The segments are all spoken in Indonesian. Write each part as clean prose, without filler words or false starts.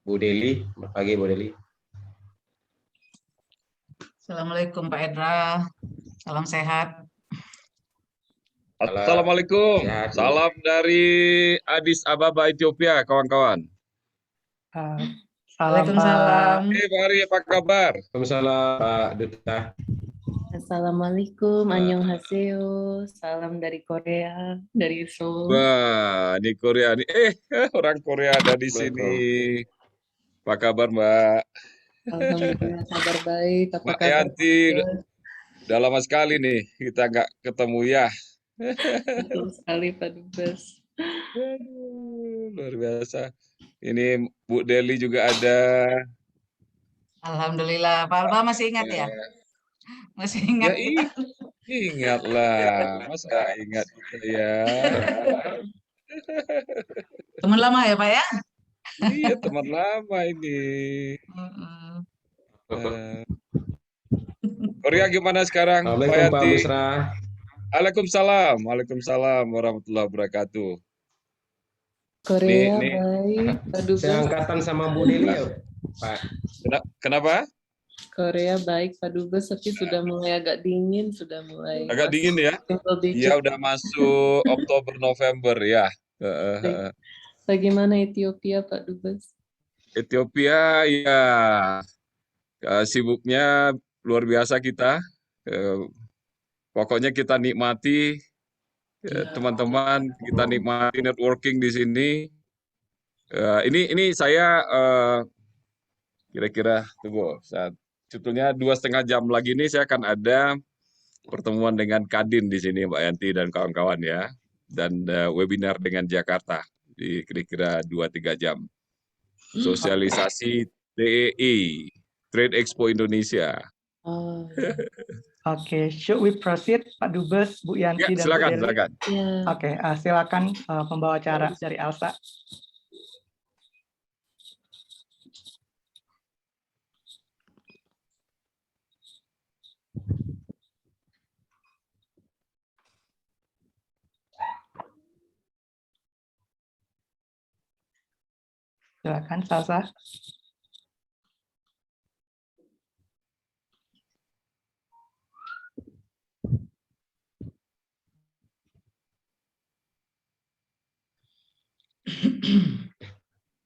Bu Deli. Selamat pagi Bu Deli. Assalamualaikum Pak Edra, salam sehat. Salam Assalamualaikum, sehat Bu. salam dari Addis Ababa, Ethiopia, kawan-kawan. Salam Waalaikumsalam. Pak Ari, apa kabar? Waalaikumsalam Pak Duta. Assalamualaikum, annyeonghaseyo, salam dari Korea, dari Seoul. Wah, di Korea nih. Orang Korea ada di sini. Apa kabar, Mbak? Alhamdulillah kabar baik, apa Mbak kabar? Yanti, udah lama sekali nih kita nggak ketemu ya. Betul sekali Pak Dubes. Aduh, luar biasa. Ini Bu Deli juga ada. Alhamdulillah, Pak Alba masih ingat ya? Masih ingat Ya kita? ingatlah, masa nggak ingat kita ya. Teman lama ya Pak ya? Iya, teman lama ini. Mm-mm. Korea gimana sekarang, Pak Assalamualaikum Pak Yanti? Busra. Waalaikumsalam, waalaikumsalam warahmatullahi wabarakatuh. Korea Nih. baik, Pak Dubes. Seangkatan sama Bu Deli ya Pak. Kenapa? Korea baik Pak Dubes, tapi sudah mulai agak dingin, sudah mulai. Agak dingin ya? Iya, udah masuk Oktober November ya. Bagaimana Ethiopia Pak Dubes? Ethiopia ya sibuknya luar biasa kita. Pokoknya kita nikmati teman-teman, kita nikmati networking di sini. Ini saya kira-kira tunggu sebetulnya 2,5 jam lagi ini saya akan ada pertemuan dengan Kadin di sini Mbak Yanti dan kawan-kawan ya, dan webinar dengan Jakarta di kira-kira 2-3 jam. Sosialisasi TEI, Trade Expo Indonesia. Oke, should we proceed, Pak Dubes, Bu Yanti, Ya, dan Bu Deli? silakan. Oke, silakan pembawa acara dari ALSA. Silakan, Salsa.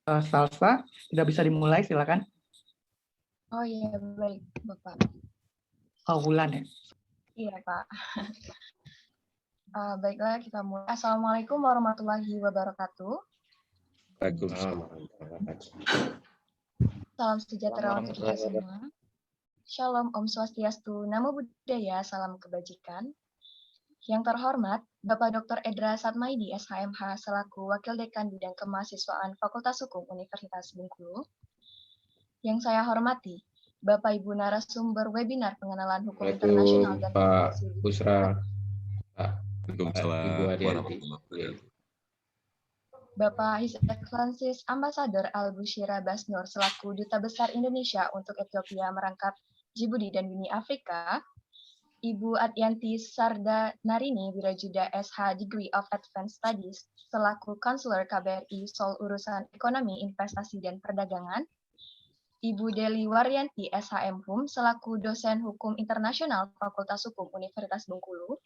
Salsa, sudah bisa dimulai, silakan. Oh iya, baik Bapak. Oh, Wulan ya? Iya Pak. Baiklah, kita mulai. Assalamualaikum warahmatullahi wabarakatuh. Salam sejahtera untuk kita semua. Shalom, Om Swastiastu, Namo Buddhaya, salam kebajikan. Yang terhormat, Bapak Dr. Edra Satmaidi, SHMH, selaku Wakil Dekan Bidang Kemahasiswaan Fakultas Hukum Universitas Bengkulu. Yang saya hormati, Bapak Ibu narasumber webinar pengenalan hukum internasional dan Pak Busra. Waalaikumsalam warahmatullahi wabarakatuh. Bapak His Excellencies Ambassador Al-Bushira Basnur selaku Duta Besar Indonesia untuk Ethiopia merangkap Djibouti dan Bumi Afrika, Ibu Adyanti Sarda Narini Wirajuda SH Degree of Advanced Studies selaku Counselor KBRI Seoul Urusan Ekonomi, Investasi, dan Perdagangan, Ibu Deli Waryanti SHM Hum selaku Dosen Hukum Internasional Fakultas Hukum Universitas Bengkulu,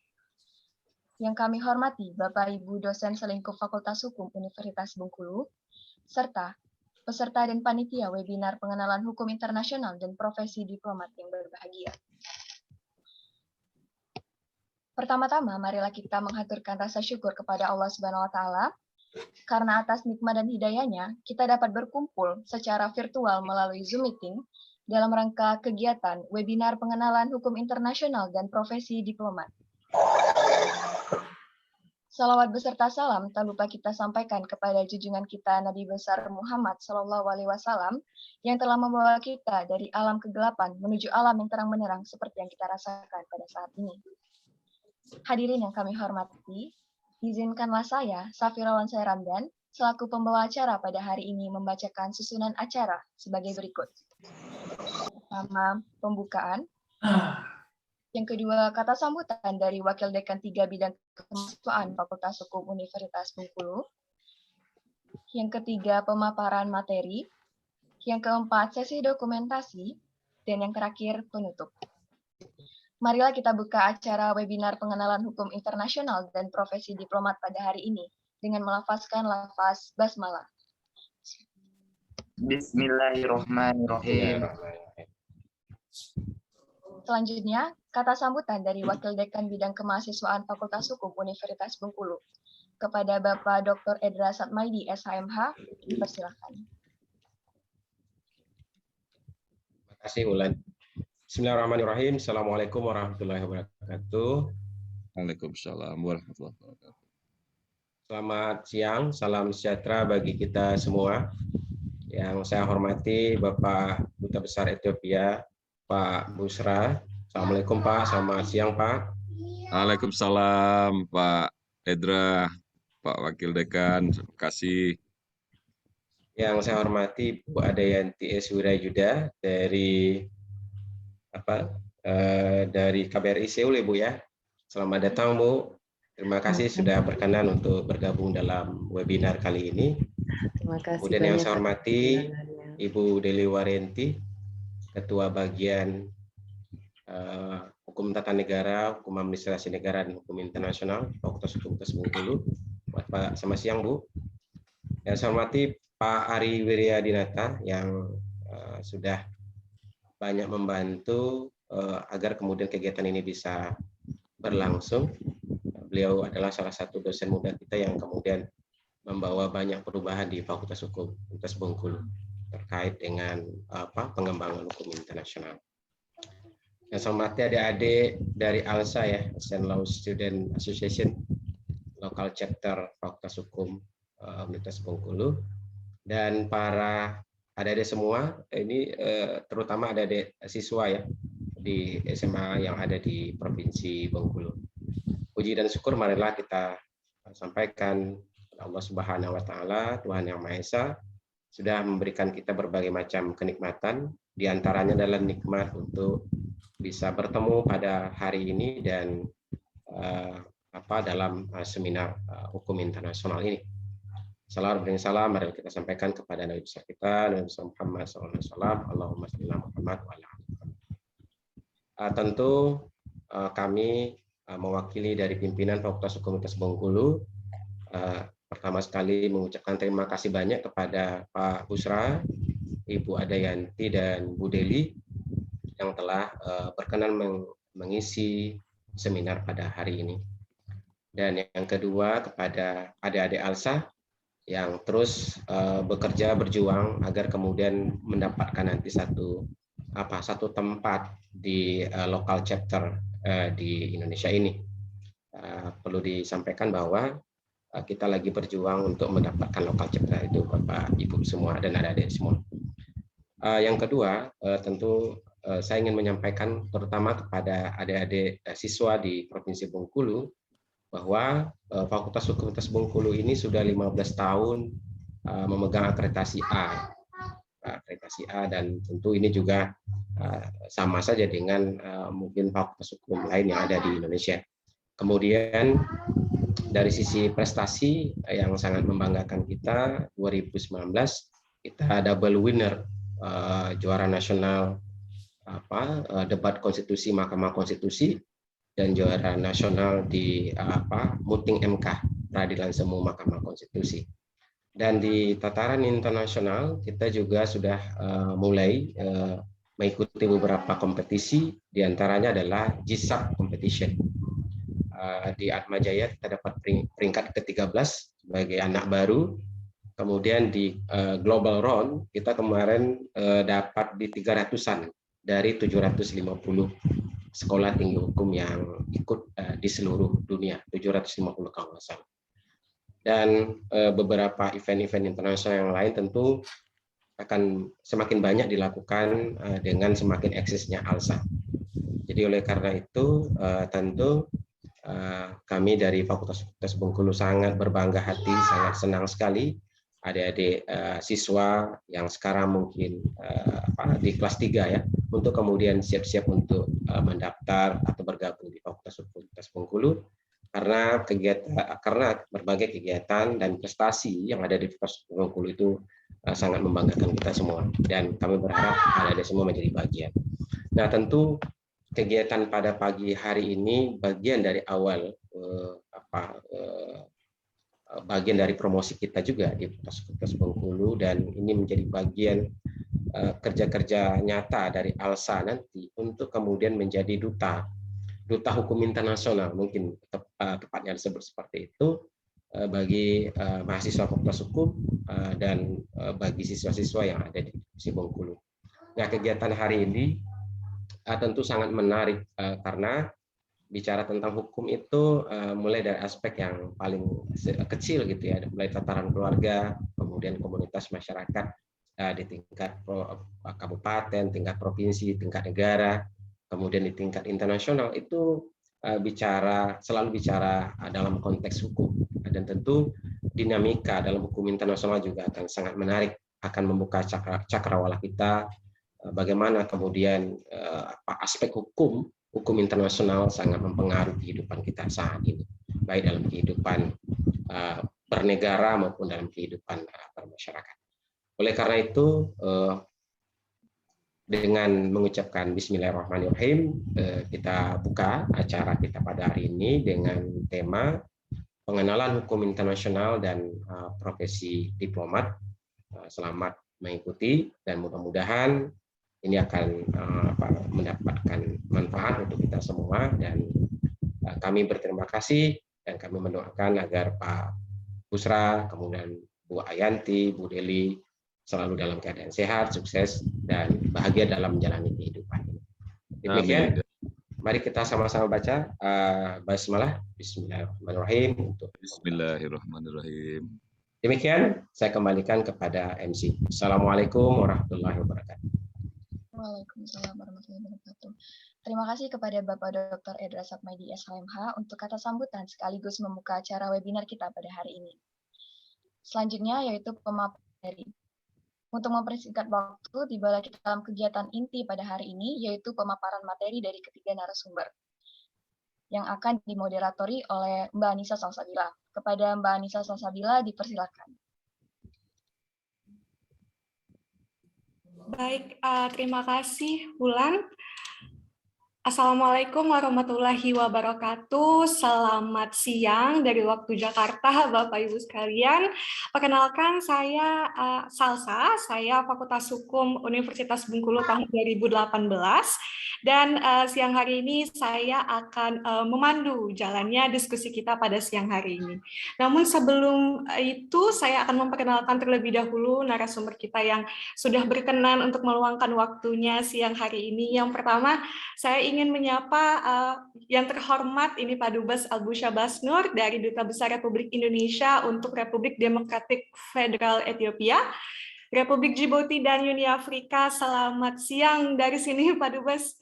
yang kami hormati Bapak Ibu Dosen Selingkup Fakultas Hukum Universitas Bengkulu, serta peserta dan panitia webinar pengenalan hukum internasional dan profesi diplomat yang berbahagia. Pertama-tama, marilah kita menghaturkan rasa syukur kepada Allah Subhanahu wa Ta'ala, karena atas nikmat dan hidayahnya, kita dapat berkumpul secara virtual melalui Zoom Meeting dalam rangka kegiatan webinar pengenalan hukum internasional dan profesi diplomat. Salawat beserta salam tak lupa kita sampaikan kepada junjungan kita Nabi besar Muhammad SAW yang telah membawa kita dari alam kegelapan menuju alam yang terang benderang seperti yang kita rasakan pada saat ini. Hadirin yang kami hormati, izinkanlah saya, Safirawan Ramdan, selaku pembawa acara pada hari ini membacakan susunan acara sebagai berikut. Pertama, pembukaan. Yang kedua, kata sambutan dari Wakil Dekan 3 Bidang Kemahasiswaan Fakultas Hukum Universitas Bengkulu. Yang ketiga, pemaparan materi. Yang keempat, sesi dokumentasi. Dan yang terakhir, penutup. Marilah kita buka acara webinar pengenalan hukum internasional dan profesi diplomat pada hari ini dengan melafazkan lafaz basmalah. Bismillahirrahmanirrahim. Selanjutnya, kata sambutan dari Wakil Dekan Bidang Kemahasiswaan Fakultas Hukum Universitas Bengkulu kepada Bapak Dr. Edra Satmaidi, SHMH, dipersilakan. Terima kasih, Ulan. Bismillahirrahmanirrahim. Assalamualaikum warahmatullahi wabarakatuh. Waalaikumsalam warahmatullahi wabarakatuh. Selamat siang, salam sejahtera bagi kita semua. Yang saya hormati Bapak Duta Besar Ethiopia, Pak Busra. Assalamualaikum Pak, selamat siang Pak. Waalaikumsalam Pak Edra, Pak Wakil Dekan, terima kasih. Yang saya hormati Bu Adayanti S. Wirayuda dari dari KBRI Seoul ya Bu ya. Selamat datang Bu. Terima kasih sudah berkenan untuk bergabung dalam webinar kali ini. Terima kasih. Kemudian yang saya hormati undangannya. Ibu Deli Warenti, Ketua Bagian Hukum Tata Negara, Hukum Administrasi Negara dan Hukum Internasional, Fakultas Hukum Bengkulu. Pak, selamat siang Bu. Yang saya hormati Pak Ari Wiryadinata yang sudah banyak membantu agar kemudian kegiatan ini bisa berlangsung. Beliau adalah salah satu dosen muda kita yang kemudian membawa banyak perubahan di Fakultas Hukum Universitas Bengkulu terkait dengan pengembangan hukum internasional. Yang saya hormati adik-adik dari ALSA ya, Asian Law Student Association, Local Chapter Fakultas Hukum Universitas Bengkulu, dan para adik-adik semua, ini terutama adik-adik siswa ya di SMA yang ada di Provinsi Bengkulu. Puji dan syukur marilah kita sampaikan Allah Subhanahu wa taala, Tuhan Yang Maha Esa, sudah memberikan kita berbagai macam kenikmatan, di antaranya adalah nikmat untuk bisa bertemu pada hari ini dan dalam seminar hukum internasional ini. Salam beri salam, mari kita sampaikan kepada Nabi besar kita, Nabi besar Muhammad SAW. Allahumma shalli ala Muhammad wa ala ali Muhammad. Tentu kami mewakili dari pimpinan Fakultas Hukum Universitas Bengkulu, pertama sekali mengucapkan terima kasih banyak kepada Pak Busra, Ibu Adayanti, dan Bu Deli yang telah berkenan mengisi seminar pada hari ini. Dan yang kedua kepada adik-adik ALSA yang terus bekerja berjuang agar kemudian mendapatkan nanti satu tempat di local chapter di Indonesia ini. Perlu disampaikan bahwa kita lagi berjuang untuk mendapatkan local chapter itu Bapak Ibu semua dan adik-adik semua. Yang kedua tentu saya ingin menyampaikan terutama kepada adik-adik siswa di Provinsi Bengkulu bahwa Fakultas Hukum Universitas Bengkulu ini sudah 15 tahun memegang akreditasi A. Akreditasi A, dan tentu ini juga sama saja dengan mungkin fakultas hukum lain yang ada di Indonesia. Kemudian dari sisi prestasi yang sangat membanggakan kita, 2019 kita double winner, juara nasional debat konstitusi Mahkamah Konstitusi, dan juara nasional di Muting MK, Peradilan Semu Mahkamah Konstitusi. Dan di tataran internasional kita juga sudah mulai mengikuti beberapa kompetisi, diantaranya adalah GSAP competition. Di Atmajaya kita dapat peringkat ke-13 sebagai anak baru. Kemudian di Global Round kita kemarin dapat di 300-an dari 750 sekolah tinggi hukum yang ikut di seluruh dunia, 750 kalau nggak salah. Dan beberapa event-event internasional yang lain tentu akan semakin banyak dilakukan dengan semakin eksisnya ALSA. Jadi oleh karena itu tentu kami dari Fakultas Bengkulu sangat berbangga hati, sangat senang sekali adik-adik siswa yang sekarang mungkin di kelas 3 ya, untuk kemudian siap-siap untuk mendaftar atau bergabung di Fakultas Hukum Universitas Bengkulu, karena berbagai kegiatan dan prestasi yang ada di Fakultas Bengkulu itu sangat membanggakan kita semua, dan kami berharap Anda semua menjadi bagian. Nah, tentu kegiatan pada pagi hari ini bagian dari awal bagian dari promosi kita juga di Fakultas Bengkulu, dan ini menjadi bagian kerja-kerja nyata dari ALSA nanti untuk kemudian menjadi duta hukum internasional, mungkin tepatnya disebut seperti itu, bagi mahasiswa Fakultas Hukum dan bagi siswa-siswa yang ada di Bengkulu. Nah, kegiatan hari ini tentu sangat menarik karena bicara tentang hukum itu mulai dari aspek yang paling kecil gitu ya, mulai tataran keluarga, kemudian komunitas masyarakat di tingkat kabupaten, tingkat provinsi, tingkat negara, kemudian di tingkat internasional, itu selalu bicara dalam konteks hukum, dan tentu dinamika dalam hukum internasional juga akan sangat menarik, akan membuka cakrawala kita, bagaimana kemudian aspek hukum internasional sangat mempengaruhi kehidupan kita saat ini, baik dalam kehidupan bernegara maupun dalam kehidupan bermasyarakat. Oleh karena itu, dengan mengucapkan Bismillahirrahmanirrahim, kita buka acara kita pada hari ini dengan tema pengenalan hukum internasional dan profesi diplomat. Selamat mengikuti, dan mudah-mudahan ini akan mendapatkan manfaat untuk kita semua, dan kami berterima kasih dan kami mendoakan agar Pak Busra, kemudian Bu Ayanti, Bu Deli selalu dalam keadaan sehat, sukses, dan bahagia dalam menjalani kehidupan ini. Demikian, mari kita sama-sama baca basmalah, Bismillahirrahmanirrahim. Bismillahirrahmanirrahim. Demikian, saya kembalikan kepada MC. Assalamualaikum warahmatullahi wabarakatuh. Waalaikumsalam warahmatullahi wabarakatuh. Terima kasih kepada Bapak Dr. Edra Satmaidi SHMH untuk kata sambutan sekaligus membuka acara webinar kita pada hari ini. Selanjutnya yaitu pemaparan materi. Untuk mempersingkat waktu, tibalah kita dalam kegiatan inti pada hari ini, yaitu pemaparan materi dari ketiga narasumber yang akan dimoderatori oleh Mbak Anissa Salsabila. Kepada Mbak Anissa Salsabila dipersilakan. Baik, terima kasih Wulan. Assalamualaikum warahmatullahi wabarakatuh. Selamat siang dari waktu Jakarta, Bapak Ibu sekalian. Perkenalkan, saya Salsa, saya Fakultas Hukum Universitas Bengkulu tahun 2018. Dan siang hari ini saya akan memandu jalannya diskusi kita pada siang hari ini. Namun sebelum itu, saya akan memperkenalkan terlebih dahulu narasumber kita yang sudah berkenan untuk meluangkan waktunya siang hari ini. Yang pertama, saya ingin menyapa yang terhormat ini Pak Dubes Albusha Basnur dari Duta Besar Republik Indonesia untuk Republik Demokratik Federal Ethiopia, Republik Djibouti dan Uni Afrika. Selamat siang dari sini Pak Dubes.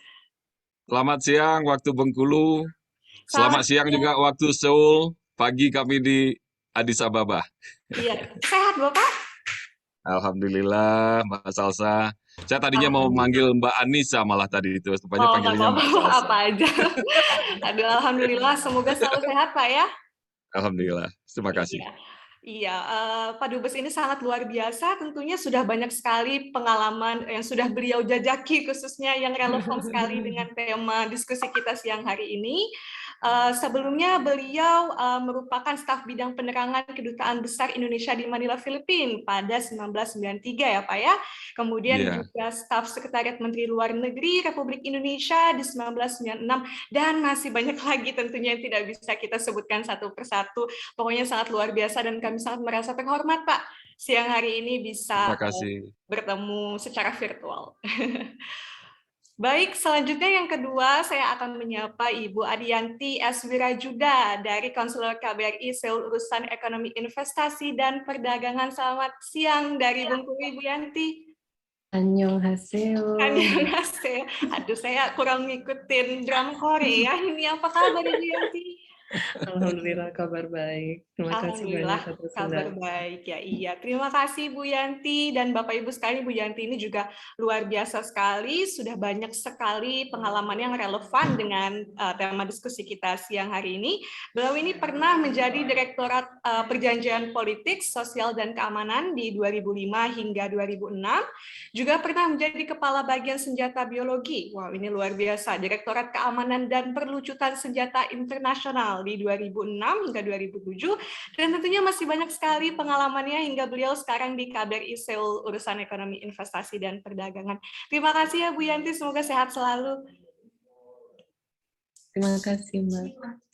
Selamat siang waktu Bengkulu. Selamat siang juga waktu Seoul. Pagi kami di Addis Ababa. Iya, sehat Bapak? Alhamdulillah, Mbak Salsa. Saya tadinya mau manggil Mbak Anissa malah tadi itu, supaya panggilnya Mbak Salsa. Apa aja. Aduh, alhamdulillah, semoga selalu sehat Pak ya. Alhamdulillah, terima kasih. Iya, Pak Dubes ini sangat luar biasa. Tentunya sudah banyak sekali pengalaman yang sudah beliau jajaki, khususnya yang relevan sekali dengan tema diskusi kita siang hari ini. Sebelumnya beliau merupakan staf bidang penerangan Kedutaan Besar Indonesia di Manila, Filipina pada 1993 ya Pak ya. Kemudian juga staf Sekretariat Menteri Luar Negeri Republik Indonesia di 1996, dan masih banyak lagi tentunya yang tidak bisa kita sebutkan satu persatu. Pokoknya sangat luar biasa dan kami sangat merasa terhormat Pak siang hari ini bisa bertemu secara virtual. Baik, selanjutnya yang kedua saya akan menyapa Ibu Adianti S. Wirajuda dari Konselor KBRI Seoul Urusan Ekonomi Investasi dan Perdagangan. Selamat siang dari Bengkulu Ibu Yanti. Annyeonghaseyo. Annyeonghaseyo. Aduh, saya kurang ngikutin drama Korea. Ini apa kabar Ibu Yanti? Alhamdulillah kabar baik. Terima kasih banyak Alhamdulillah atas kabar undangan. baik ya. Iya, terima kasih Bu Yanti dan Bapak Ibu sekalian. Bu Yanti ini juga luar biasa sekali, sudah banyak sekali pengalaman yang relevan dengan tema diskusi kita siang hari ini. Beliau ini pernah menjadi Direktorat Perjanjian Politik, Sosial dan Keamanan di 2005 hingga 2006. Juga pernah menjadi Kepala Bagian Senjata Biologi. Wow, ini luar biasa. Direktorat Keamanan dan Perlucutan Senjata Internasional di 2006 hingga 2007. Dan tentunya masih banyak sekali pengalamannya hingga beliau sekarang di KBRI Seoul urusan ekonomi, investasi, dan perdagangan. Terima kasih ya Bu Yanti, semoga sehat selalu. Terima kasih Mbak.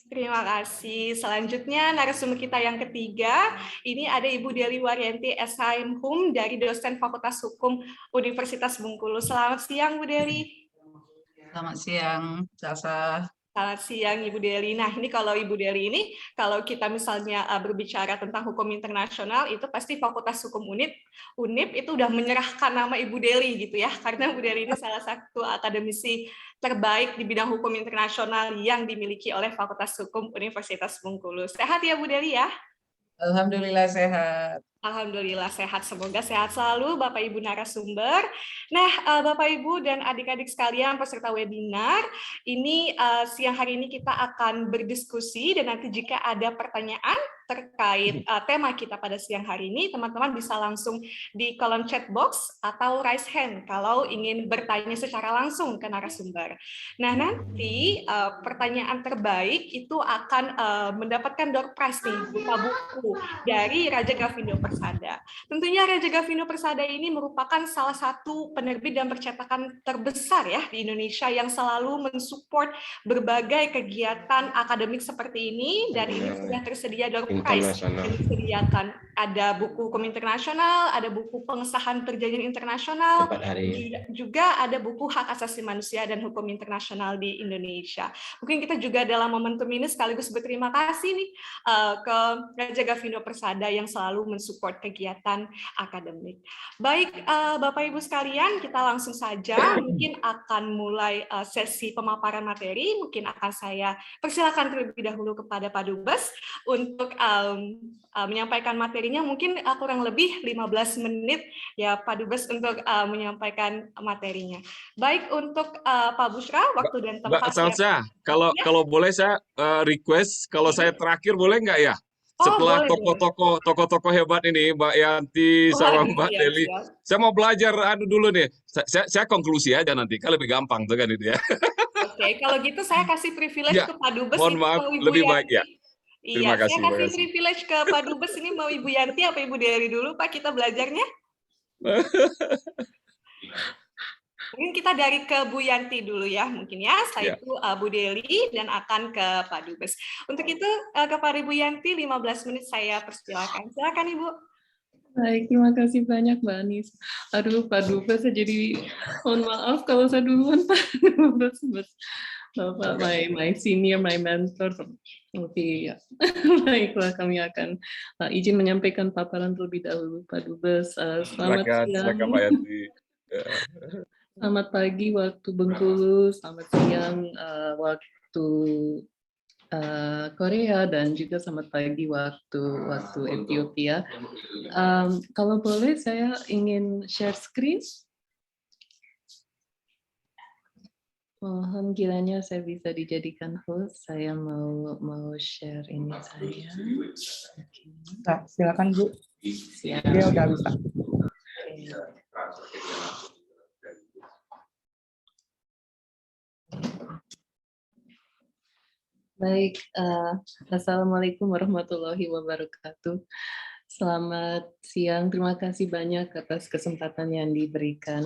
Terima kasih. Selanjutnya narasumber kita yang ketiga, ini ada Ibu Deli Waryanti SHM dari dosen Fakultas Hukum Universitas Bengkulu. Selamat siang Bu Deli. Selamat siang, Sasa. Selamat siang Ibu Deli. Nah ini kalau Ibu Deli ini, kalau kita misalnya berbicara tentang hukum internasional, itu pasti Fakultas Hukum UNIP itu udah menyerahkan nama Ibu Deli gitu ya, karena Ibu Deli ini salah satu akademisi terbaik di bidang hukum internasional yang dimiliki oleh Fakultas Hukum Universitas Bengkulu. Sehat ya Bu Deli ya? Alhamdulillah sehat. Alhamdulillah sehat, semoga sehat selalu Bapak Ibu narasumber. Nah, Bapak Ibu dan adik-adik sekalian peserta webinar, ini siang hari ini kita akan berdiskusi dan nanti jika ada pertanyaan terkait tema kita pada siang hari ini, teman-teman bisa langsung di kolom chat box atau raise hand kalau ingin bertanya secara langsung ke narasumber. Nah, nanti pertanyaan terbaik itu akan mendapatkan door prize nih, berupa buku dari Raja Gavindo Persada. Tentunya Raja Gavindo Persada ini merupakan salah satu penerbit dan percetakan terbesar ya di Indonesia yang selalu mensupport berbagai kegiatan akademik seperti ini, dan ini sudah tersedia door prize yang disediakan. Ada buku hukum internasional, ada buku pengesahan perjanjian internasional, juga ada buku hak asasi manusia dan hukum internasional di Indonesia. Mungkin kita juga dalam momentum ini sekaligus berterima kasih nih ke Raja Gavindo Persada yang selalu mensupport kegiatan akademik. Baik, Bapak Ibu sekalian, kita langsung saja mungkin akan mulai sesi pemaparan materi. Mungkin akan saya persilakan terlebih dahulu kepada Pak Dubes untuk menyampaikan materinya. Mungkin kurang lebih 15 menit ya Pak Dubes untuk menyampaikan materinya. Baik, untuk Pak Bushra, waktu dan tempat. Mbak Salsa, kalau boleh saya request, kalau saya terakhir boleh nggak ya? Setelah tokoh-tokoh hebat ini, Mbak Yanti sama Mbak Deli, saya mau belajar dulu nih. Saya konklusi aja nanti, kan lebih gampang tuh kan itu ya. Oke, kalau gitu saya kasih privilege ke Pak Dubes. Mohon maaf, lebih baik ya. Iya, saya kasih privilege ke Pak Dubes ini, mau Ibu Yanti apa Ibu Deli dulu Pak kita belajarnya? Mungkin kita dari ke Bu Yanti dulu ya, mungkin ya. Setelah itu Bu Deli dan akan ke Pak Dubes. Untuk itu kepada Ibu Yanti 15 menit saya persilakan. Silakan Ibu. Baik, terima kasih banyak Mbak Anis. Aduh Pak Dubes, saya jadi mohon maaf kalau saya duluan Pak Dubes. Bapak, my senior, my mentor. Oke, ya. Baiklah, kami akan izin menyampaikan paparan terlebih dahulu Pak Dubes. Selamat siang. Silakan Pak Yanti. Selamat pagi waktu Bengkulu, selamat siang waktu Korea, dan juga selamat pagi waktu Ethiopia. Kalau boleh saya ingin share screen. Mohon kiranya saya bisa dijadikan host. Saya mau share ini saya. Nah, silakan Bu. Siap. Dia udah bisa. Baik, Assalamualaikum warahmatullahi wabarakatuh. Selamat siang, terima kasih banyak atas kesempatan yang diberikan.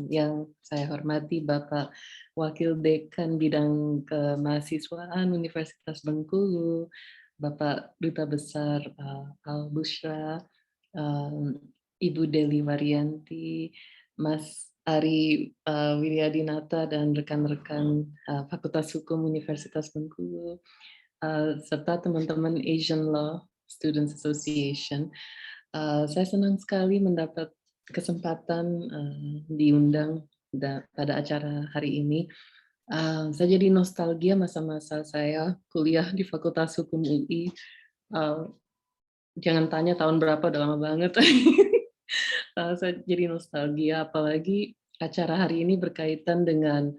Yang saya hormati Bapak Wakil Dekan Bidang Kemahasiswaan Universitas Bengkulu, Bapak Duta Besar Al Bushra, Ibu Deli Waryanti, Mas Ari Wiryadinata dan rekan-rekan Fakultas Hukum Universitas Bengkulu, serta teman-teman Asian Law Students Association. Saya senang sekali mendapat kesempatan diundang pada acara hari ini. Saya jadi nostalgia masa-masa saya kuliah di Fakultas Hukum UI. Jangan tanya tahun berapa, udah lama banget. Saya jadi nostalgia, apalagi acara hari ini berkaitan dengan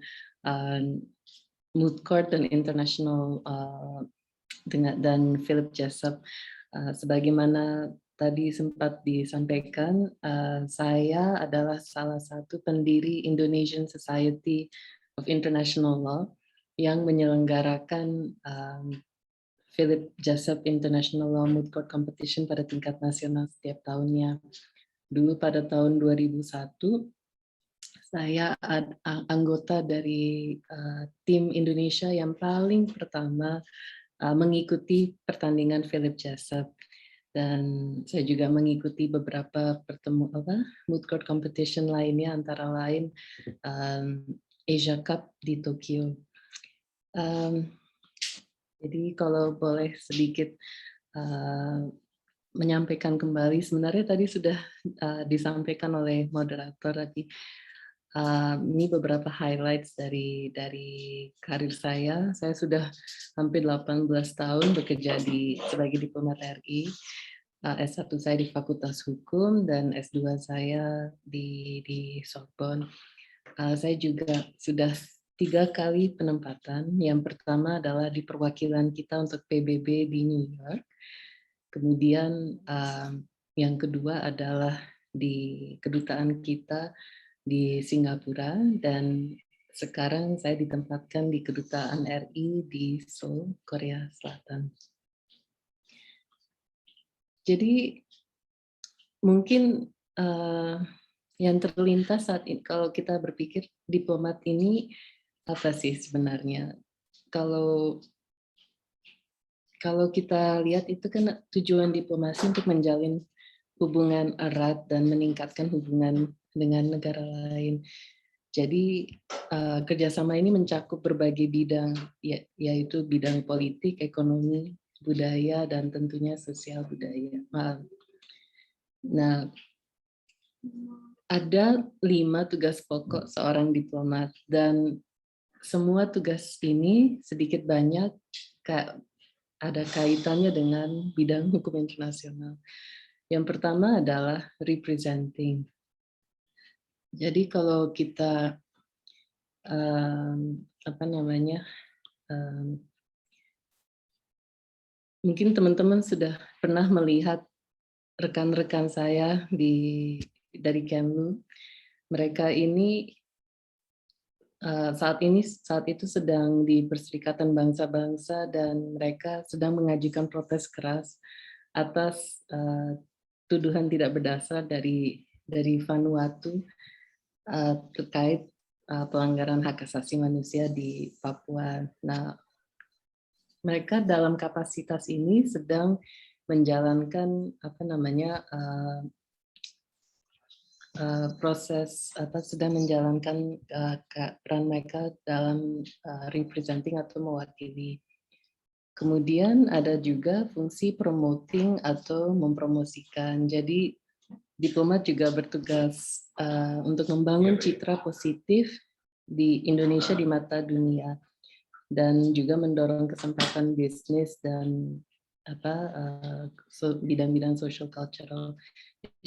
Moot Court dan International dan Philip Jessup. Sebagaimana tadi sempat disampaikan, saya adalah salah satu pendiri Indonesian Society of International Law yang menyelenggarakan Philip Jessup International Law Moot Court Competition pada tingkat nasional setiap tahunnya. Dulu pada tahun 2001, saya anggota dari tim Indonesia yang paling pertama mengikuti pertandingan Philip Jessup. Dan saya juga mengikuti beberapa Moot Court Competition lainnya, antara lain Asia Cup di Tokyo. Jadi kalau boleh sedikit menyampaikan kembali, sebenarnya tadi sudah disampaikan oleh moderator tadi. Ini beberapa highlights dari karir saya. Saya sudah hampir 18 tahun bekerja sebagai diplomat RI. S1 saya di Fakultas Hukum dan S2 saya di Sorbonne. Saya juga sudah 3 kali penempatan. Yang pertama adalah di perwakilan kita untuk PBB di New York. Kemudian yang kedua adalah di kedutaan kita di Singapura, dan sekarang saya ditempatkan di kedutaan RI di Seoul, Korea Selatan. Jadi mungkin yang terlintas saat ini, kalau kita berpikir diplomat ini apa sih sebenarnya? Kalau kita lihat itu kan tujuan diplomasi untuk menjalin hubungan erat dan meningkatkan hubungan dengan negara lain. Jadi kerjasama ini mencakup berbagai bidang, yaitu bidang politik, ekonomi, budaya, dan tentunya sosial budaya. Nah, ada 5 tugas pokok seorang diplomat, dan semua tugas ini sedikit banyak ada kaitannya dengan bidang hukum internasional. Yang pertama adalah representing. Jadi kalau kita mungkin teman-teman sudah pernah melihat rekan-rekan saya dari Kemlu. Mereka ini saat itu sedang di Perserikatan Bangsa-Bangsa, dan mereka sedang mengajukan protes keras atas tuduhan tidak berdasar dari Vanuatu terkait pelanggaran hak asasi manusia di Papua. Nah, mereka dalam kapasitas ini sedang menjalankan sedang menjalankan peran mereka dalam representing atau mewakili. Kemudian ada juga fungsi promoting atau mempromosikan. Jadi diplomat juga bertugas untuk membangun citra positif di Indonesia di mata dunia, dan juga mendorong kesempatan bisnis dan bidang-bidang social cultural.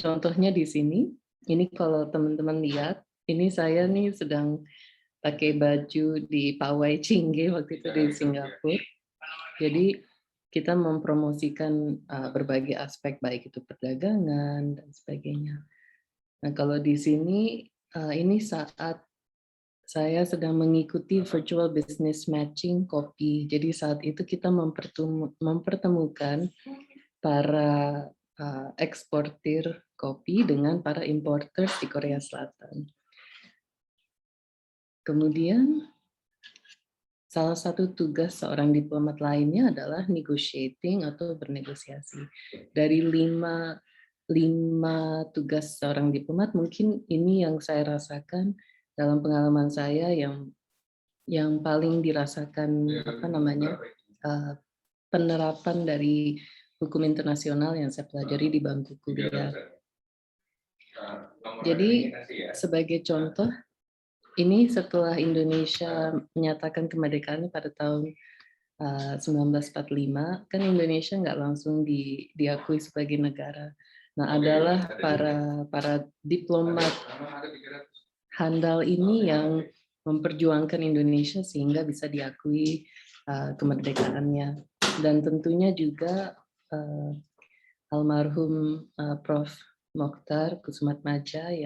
Contohnya di sini, ini kalau teman-teman lihat, ini saya nih sedang pakai baju di Pawai Chingge waktu itu di Singapura. Jadi kita mempromosikan berbagai aspek, baik itu perdagangan dan sebagainya. Nah, kalau di sini ini saat saya sedang mengikuti virtual business matching kopi. Jadi saat itu kita mempertemukan para eksportir kopi dengan para importer di Korea Selatan. Kemudian salah satu tugas seorang diplomat lainnya adalah negotiating atau bernegosiasi. Dari lima tugas seorang diplomat, mungkin ini yang saya rasakan dalam pengalaman saya yang paling dirasakan penerapan dari hukum internasional yang saya pelajari di bangku kuliah. Jadi sebagai contoh, ini setelah Indonesia menyatakan kemerdekaannya pada tahun 1945, kan Indonesia nggak langsung diakui sebagai negara. Nah, adalah para diplomat handal ini yang memperjuangkan Indonesia sehingga bisa diakui kemerdekaannya. Dan tentunya juga almarhum Prof. Mokhtar Kusumatmadja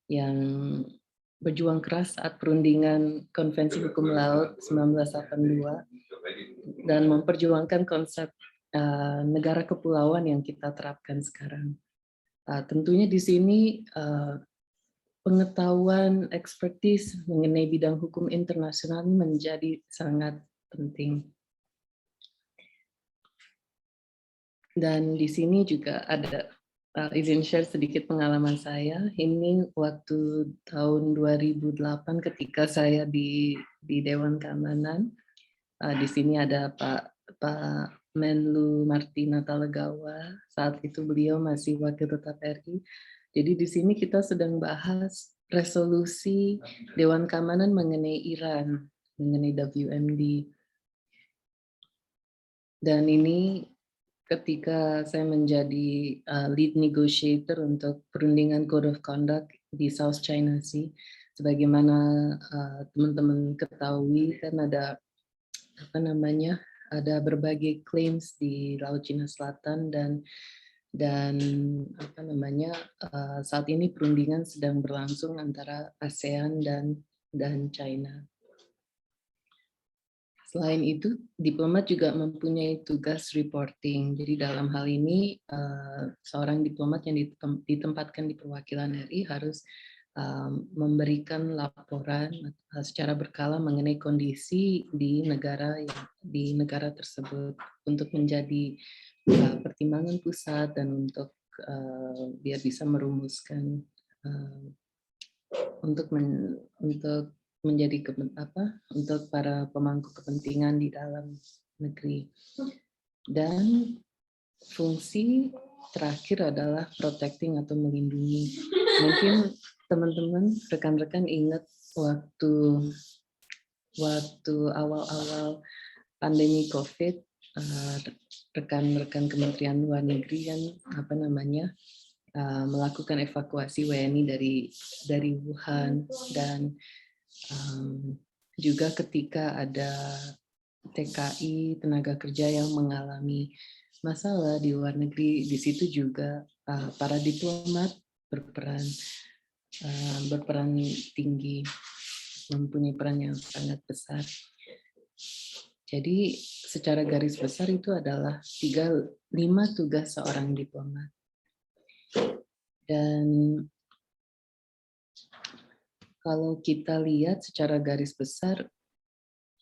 yang berjuang keras saat perundingan Konvensi Hukum Laut 1982 dan memperjuangkan konsep negara kepulauan yang kita terapkan sekarang. Tentunya di sini pengetahuan, expertise mengenai bidang hukum internasional menjadi sangat penting. Dan di sini juga ada izin share sedikit pengalaman saya. Ini waktu tahun 2008 ketika saya di Dewan Keamanan. Di sini ada Pak Menlu Martina Talagawa. Saat itu beliau masih Wakil Tetap RI. Jadi di sini kita sedang bahas resolusi Dewan Keamanan mengenai Iran, mengenai WMD. Dan ini ketika saya menjadi lead negotiator untuk perundingan Code of Conduct di South China Sea, sebagaimana teman-teman ketahui kan ada berbagai claims di Laut Cina Selatan dan saat ini perundingan sedang berlangsung antara ASEAN dan China. Selain itu, diplomat juga mempunyai tugas reporting. Jadi dalam hal ini, seorang diplomat yang ditempatkan di perwakilan RI harus memberikan laporan secara berkala mengenai kondisi di negara tersebut untuk menjadi pertimbangan pusat dan untuk biar bisa merumuskan untuk menjadi untuk para pemangku kepentingan di dalam negeri. Dan fungsi terakhir adalah protecting atau melindungi. Mungkin teman-teman, rekan-rekan ingat waktu awal-awal pandemi COVID, rekan-rekan Kementerian Luar Negeri kan melakukan evakuasi WNI dari Wuhan, dan juga ketika ada TKI, tenaga kerja yang mengalami masalah di luar negeri, di situ juga para diplomat berperan tinggi, mempunyai peran yang sangat besar. Jadi secara garis besar itu adalah 5 tugas seorang diplomat. Dan kalau kita lihat secara garis besar,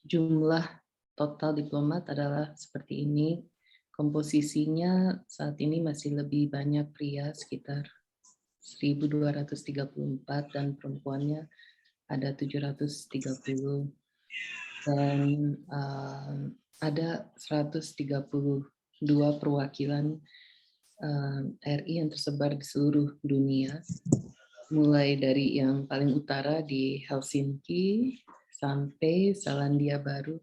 jumlah total diplomat adalah seperti ini. Komposisinya saat ini masih lebih banyak pria, sekitar 1.234, dan perempuannya ada 730. Dan ada 132 perwakilan RI yang tersebar di seluruh dunia, mulai dari yang paling utara di Helsinki sampai Selandia Baru,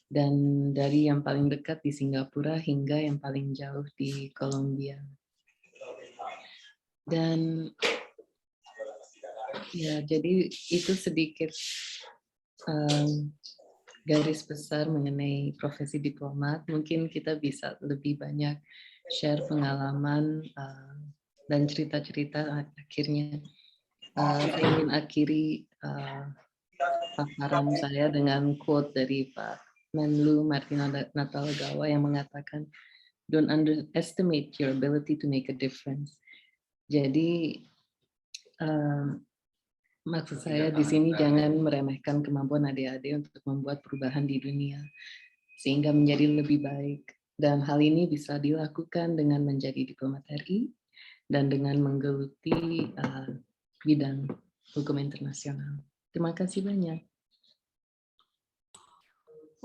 dan dari yang paling dekat di Singapura hingga yang paling jauh di Kolombia. Dan ya, jadi itu sedikit garis besar mengenai profesi diplomat. Mungkin kita bisa lebih banyak share pengalaman dan cerita-cerita akhirnya. Saya ingin akhiri paparan saya dengan quote dari Pak Menlu Martina Natalegawa yang mengatakan, "Don't underestimate your ability to make a difference." Jadi maksud saya di sini jangan meremehkan kemampuan adik-adik untuk membuat perubahan di dunia sehingga menjadi lebih baik. Dan hal ini bisa dilakukan dengan menjadi diplomat RI dan dengan menggeluti bidang hukum internasional. Terima kasih banyak.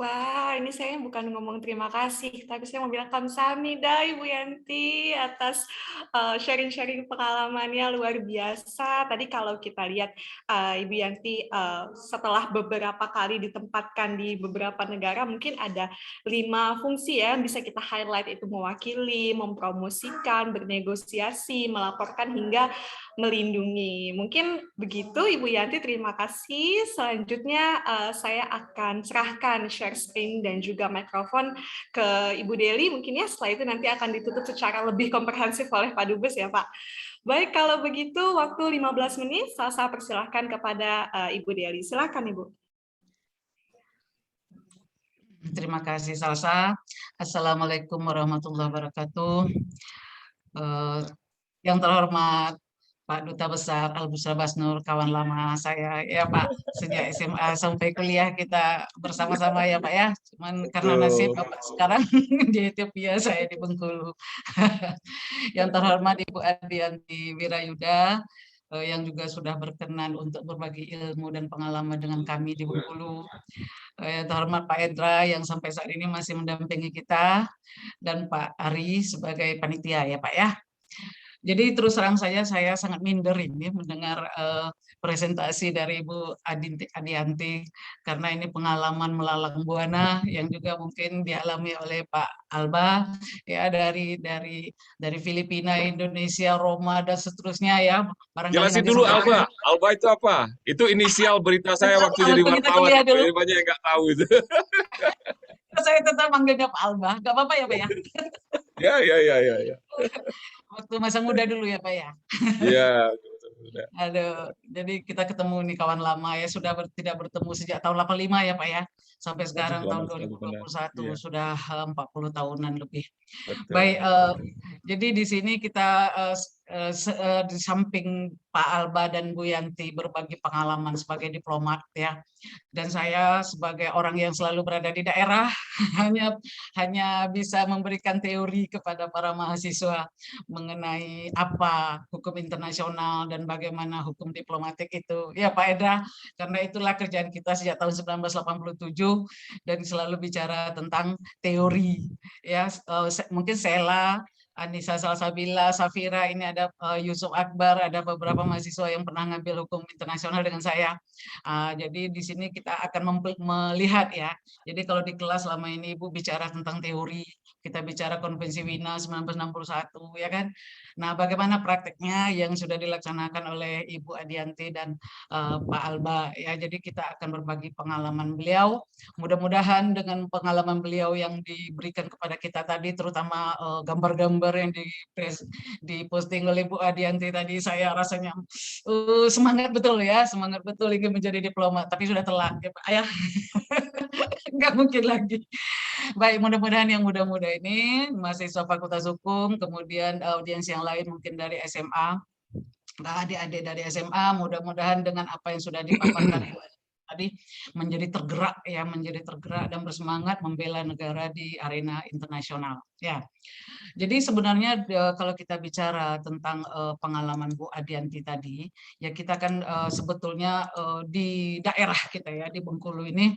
Wah, ini saya bukan ngomong terima kasih, tapi saya mau bilang kamsahamnida Ibu Yanti atas sharing-sharing pengalamannya luar biasa. Tadi kalau kita lihat Ibu Yanti setelah beberapa kali ditempatkan di beberapa negara, mungkin ada 5 fungsi ya yang bisa kita highlight, itu mewakili, mempromosikan, bernegosiasi, melaporkan hingga melindungi. Mungkin begitu Ibu Yanti, terima kasih. Selanjutnya saya akan serahkan share screen dan juga mikrofon ke Ibu Deli mungkin ya, setelah itu nanti akan ditutup secara lebih komprehensif oleh Pak Dubes ya Pak. Baik, kalau begitu waktu 15 menit saya persilahkan kepada Ibu Deli. Silakan Ibu. Terima kasih Salsa. Assalamualaikum warahmatullahi wabarakatuh. Yang terhormat Pak Duta Besar Al-Bushra Basnur, kawan lama saya ya Pak, sejak SMA sampai kuliah kita bersama-sama ya Pak ya. Cuman karena nasib Bapak sekarang di Ethiopia, saya di Bengkulu. Yang terhormat Ibu Adianti Wirayuda, yang juga sudah berkenan untuk berbagi ilmu dan pengalaman dengan kami di Bengkulu. Yang terhormat Pak Edra yang sampai saat ini masih mendampingi kita, dan Pak Ari sebagai panitia ya Pak ya. Jadi terus terang saya sangat minder ini mendengar presentasi dari Ibu Adianti, karena ini pengalaman melalang buana yang juga mungkin dialami oleh Pak Alba ya, dari Filipina, Indonesia, Roma dan seterusnya ya. Jelasin dulu Alba. Alba itu apa? Itu inisial berita saya waktu jadi wartawan. Banyak yang nggak tahu itu. Saya tetap manggilnya Pak Alba, nggak apa-apa ya Pak ya? Ya. Waktu masa muda dulu ya Pak ya? Iya. Aduh, jadi kita ketemu nih kawan lama ya, sudah tidak bertemu sejak tahun 85 ya Pak ya, sampai sekarang tahun 2021 sudah 40 tahunan lebih. Betul. Baik, jadi di sini kita di samping Pak Alba dan Bu Yanti berbagi pengalaman sebagai diplomat ya, dan saya sebagai orang yang selalu berada di daerah hanya bisa memberikan teori kepada para mahasiswa mengenai apa hukum internasional dan bagaimana hukum diplomatik itu ya Pak Edra, karena itulah kerjaan kita sejak tahun 1987 dan selalu bicara tentang teori ya. Mungkin Sela, Anissa Salsabila, Safira, ini ada Yusuf Akbar, ada beberapa mahasiswa yang pernah ngambil hukum internasional dengan saya. Jadi di sini kita akan melihat ya. Jadi kalau di kelas selama ini Ibu bicara tentang teori, kita bicara Konvensi Wina 1961 ya kan. Nah, bagaimana prakteknya yang sudah dilaksanakan oleh Ibu Adianti dan Pak Alba ya. Jadi kita akan berbagi pengalaman beliau. Mudah-mudahan dengan pengalaman beliau yang diberikan kepada kita tadi, terutama gambar-gambar yang diposting oleh Bu Adianti tadi, saya rasanya semangat betul ya, semangat betul ingin menjadi diplomat, tapi sudah telat ya Pak ya. Nggak mungkin lagi. Baik, mudah-mudahan yang muda-muda ini, mahasiswa Fakultas Hukum, kemudian audiens yang lain mungkin dari SMA, adik-adik dari SMA, mudah-mudahan dengan apa yang sudah dipaparkan tadi menjadi tergerak dan bersemangat membela negara di arena internasional ya. Jadi sebenarnya kalau kita bicara tentang pengalaman Bu Adianti tadi ya, kita kan sebetulnya di daerah kita ya di Bengkulu ini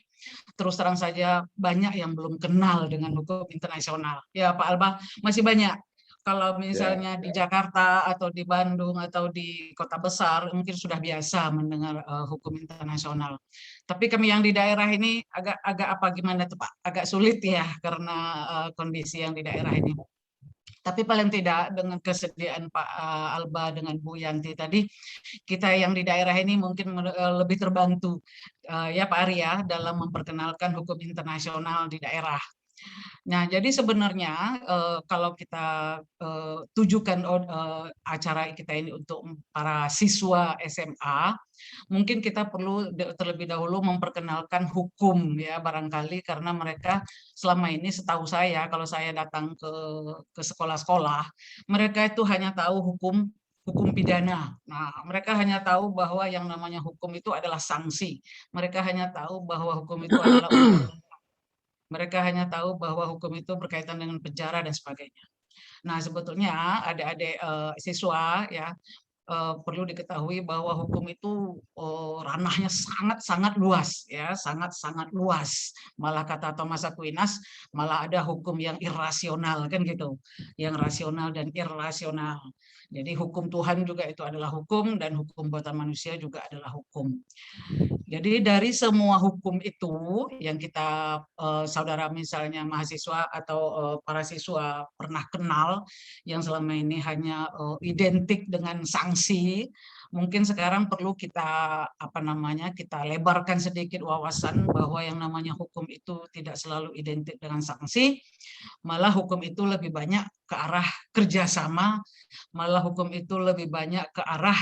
terus terang saja banyak yang belum kenal dengan hukum internasional ya Pak Alba, masih banyak. Kalau misalnya di Jakarta atau di Bandung atau di kota besar mungkin sudah biasa mendengar hukum internasional. Tapi kami yang di daerah ini agak apa gimana tuh Pak? Agak sulit ya karena kondisi yang di daerah ini. Tapi paling tidak dengan kesediaan Pak Alba dengan Bu Yanti tadi, kita yang di daerah ini mungkin lebih terbantu ya Pak Arya dalam memperkenalkan hukum internasional di daerah. Nah, jadi sebenarnya kalau kita tujukan acara kita ini untuk para siswa SMA, mungkin kita perlu terlebih dahulu memperkenalkan hukum ya barangkali, karena mereka selama ini setahu saya kalau saya datang ke sekolah-sekolah, mereka itu hanya tahu hukum pidana. Nah, mereka hanya tahu bahwa yang namanya hukum itu adalah sanksi. Mereka hanya tahu bahwa hukum itu adalah mereka hanya tahu bahwa hukum itu berkaitan dengan penjara dan sebagainya. Nah, sebetulnya adik-adik siswa ya, perlu diketahui bahwa hukum itu ranahnya sangat-sangat luas, ya, sangat-sangat luas. Malah kata Thomas Aquinas, malah ada hukum yang irasional, kan gitu, yang rasional dan irrasional. Jadi hukum Tuhan juga itu adalah hukum, dan hukum buatan manusia juga adalah hukum. Jadi dari semua hukum itu yang kita saudara misalnya mahasiswa atau para siswa pernah kenal, yang selama ini hanya identik dengan sanksi, mungkin sekarang perlu kita kita lebarkan sedikit wawasan bahwa yang namanya hukum itu tidak selalu identik dengan sanksi, malah hukum itu lebih banyak ke arah kerjasama, malah hukum itu lebih banyak ke arah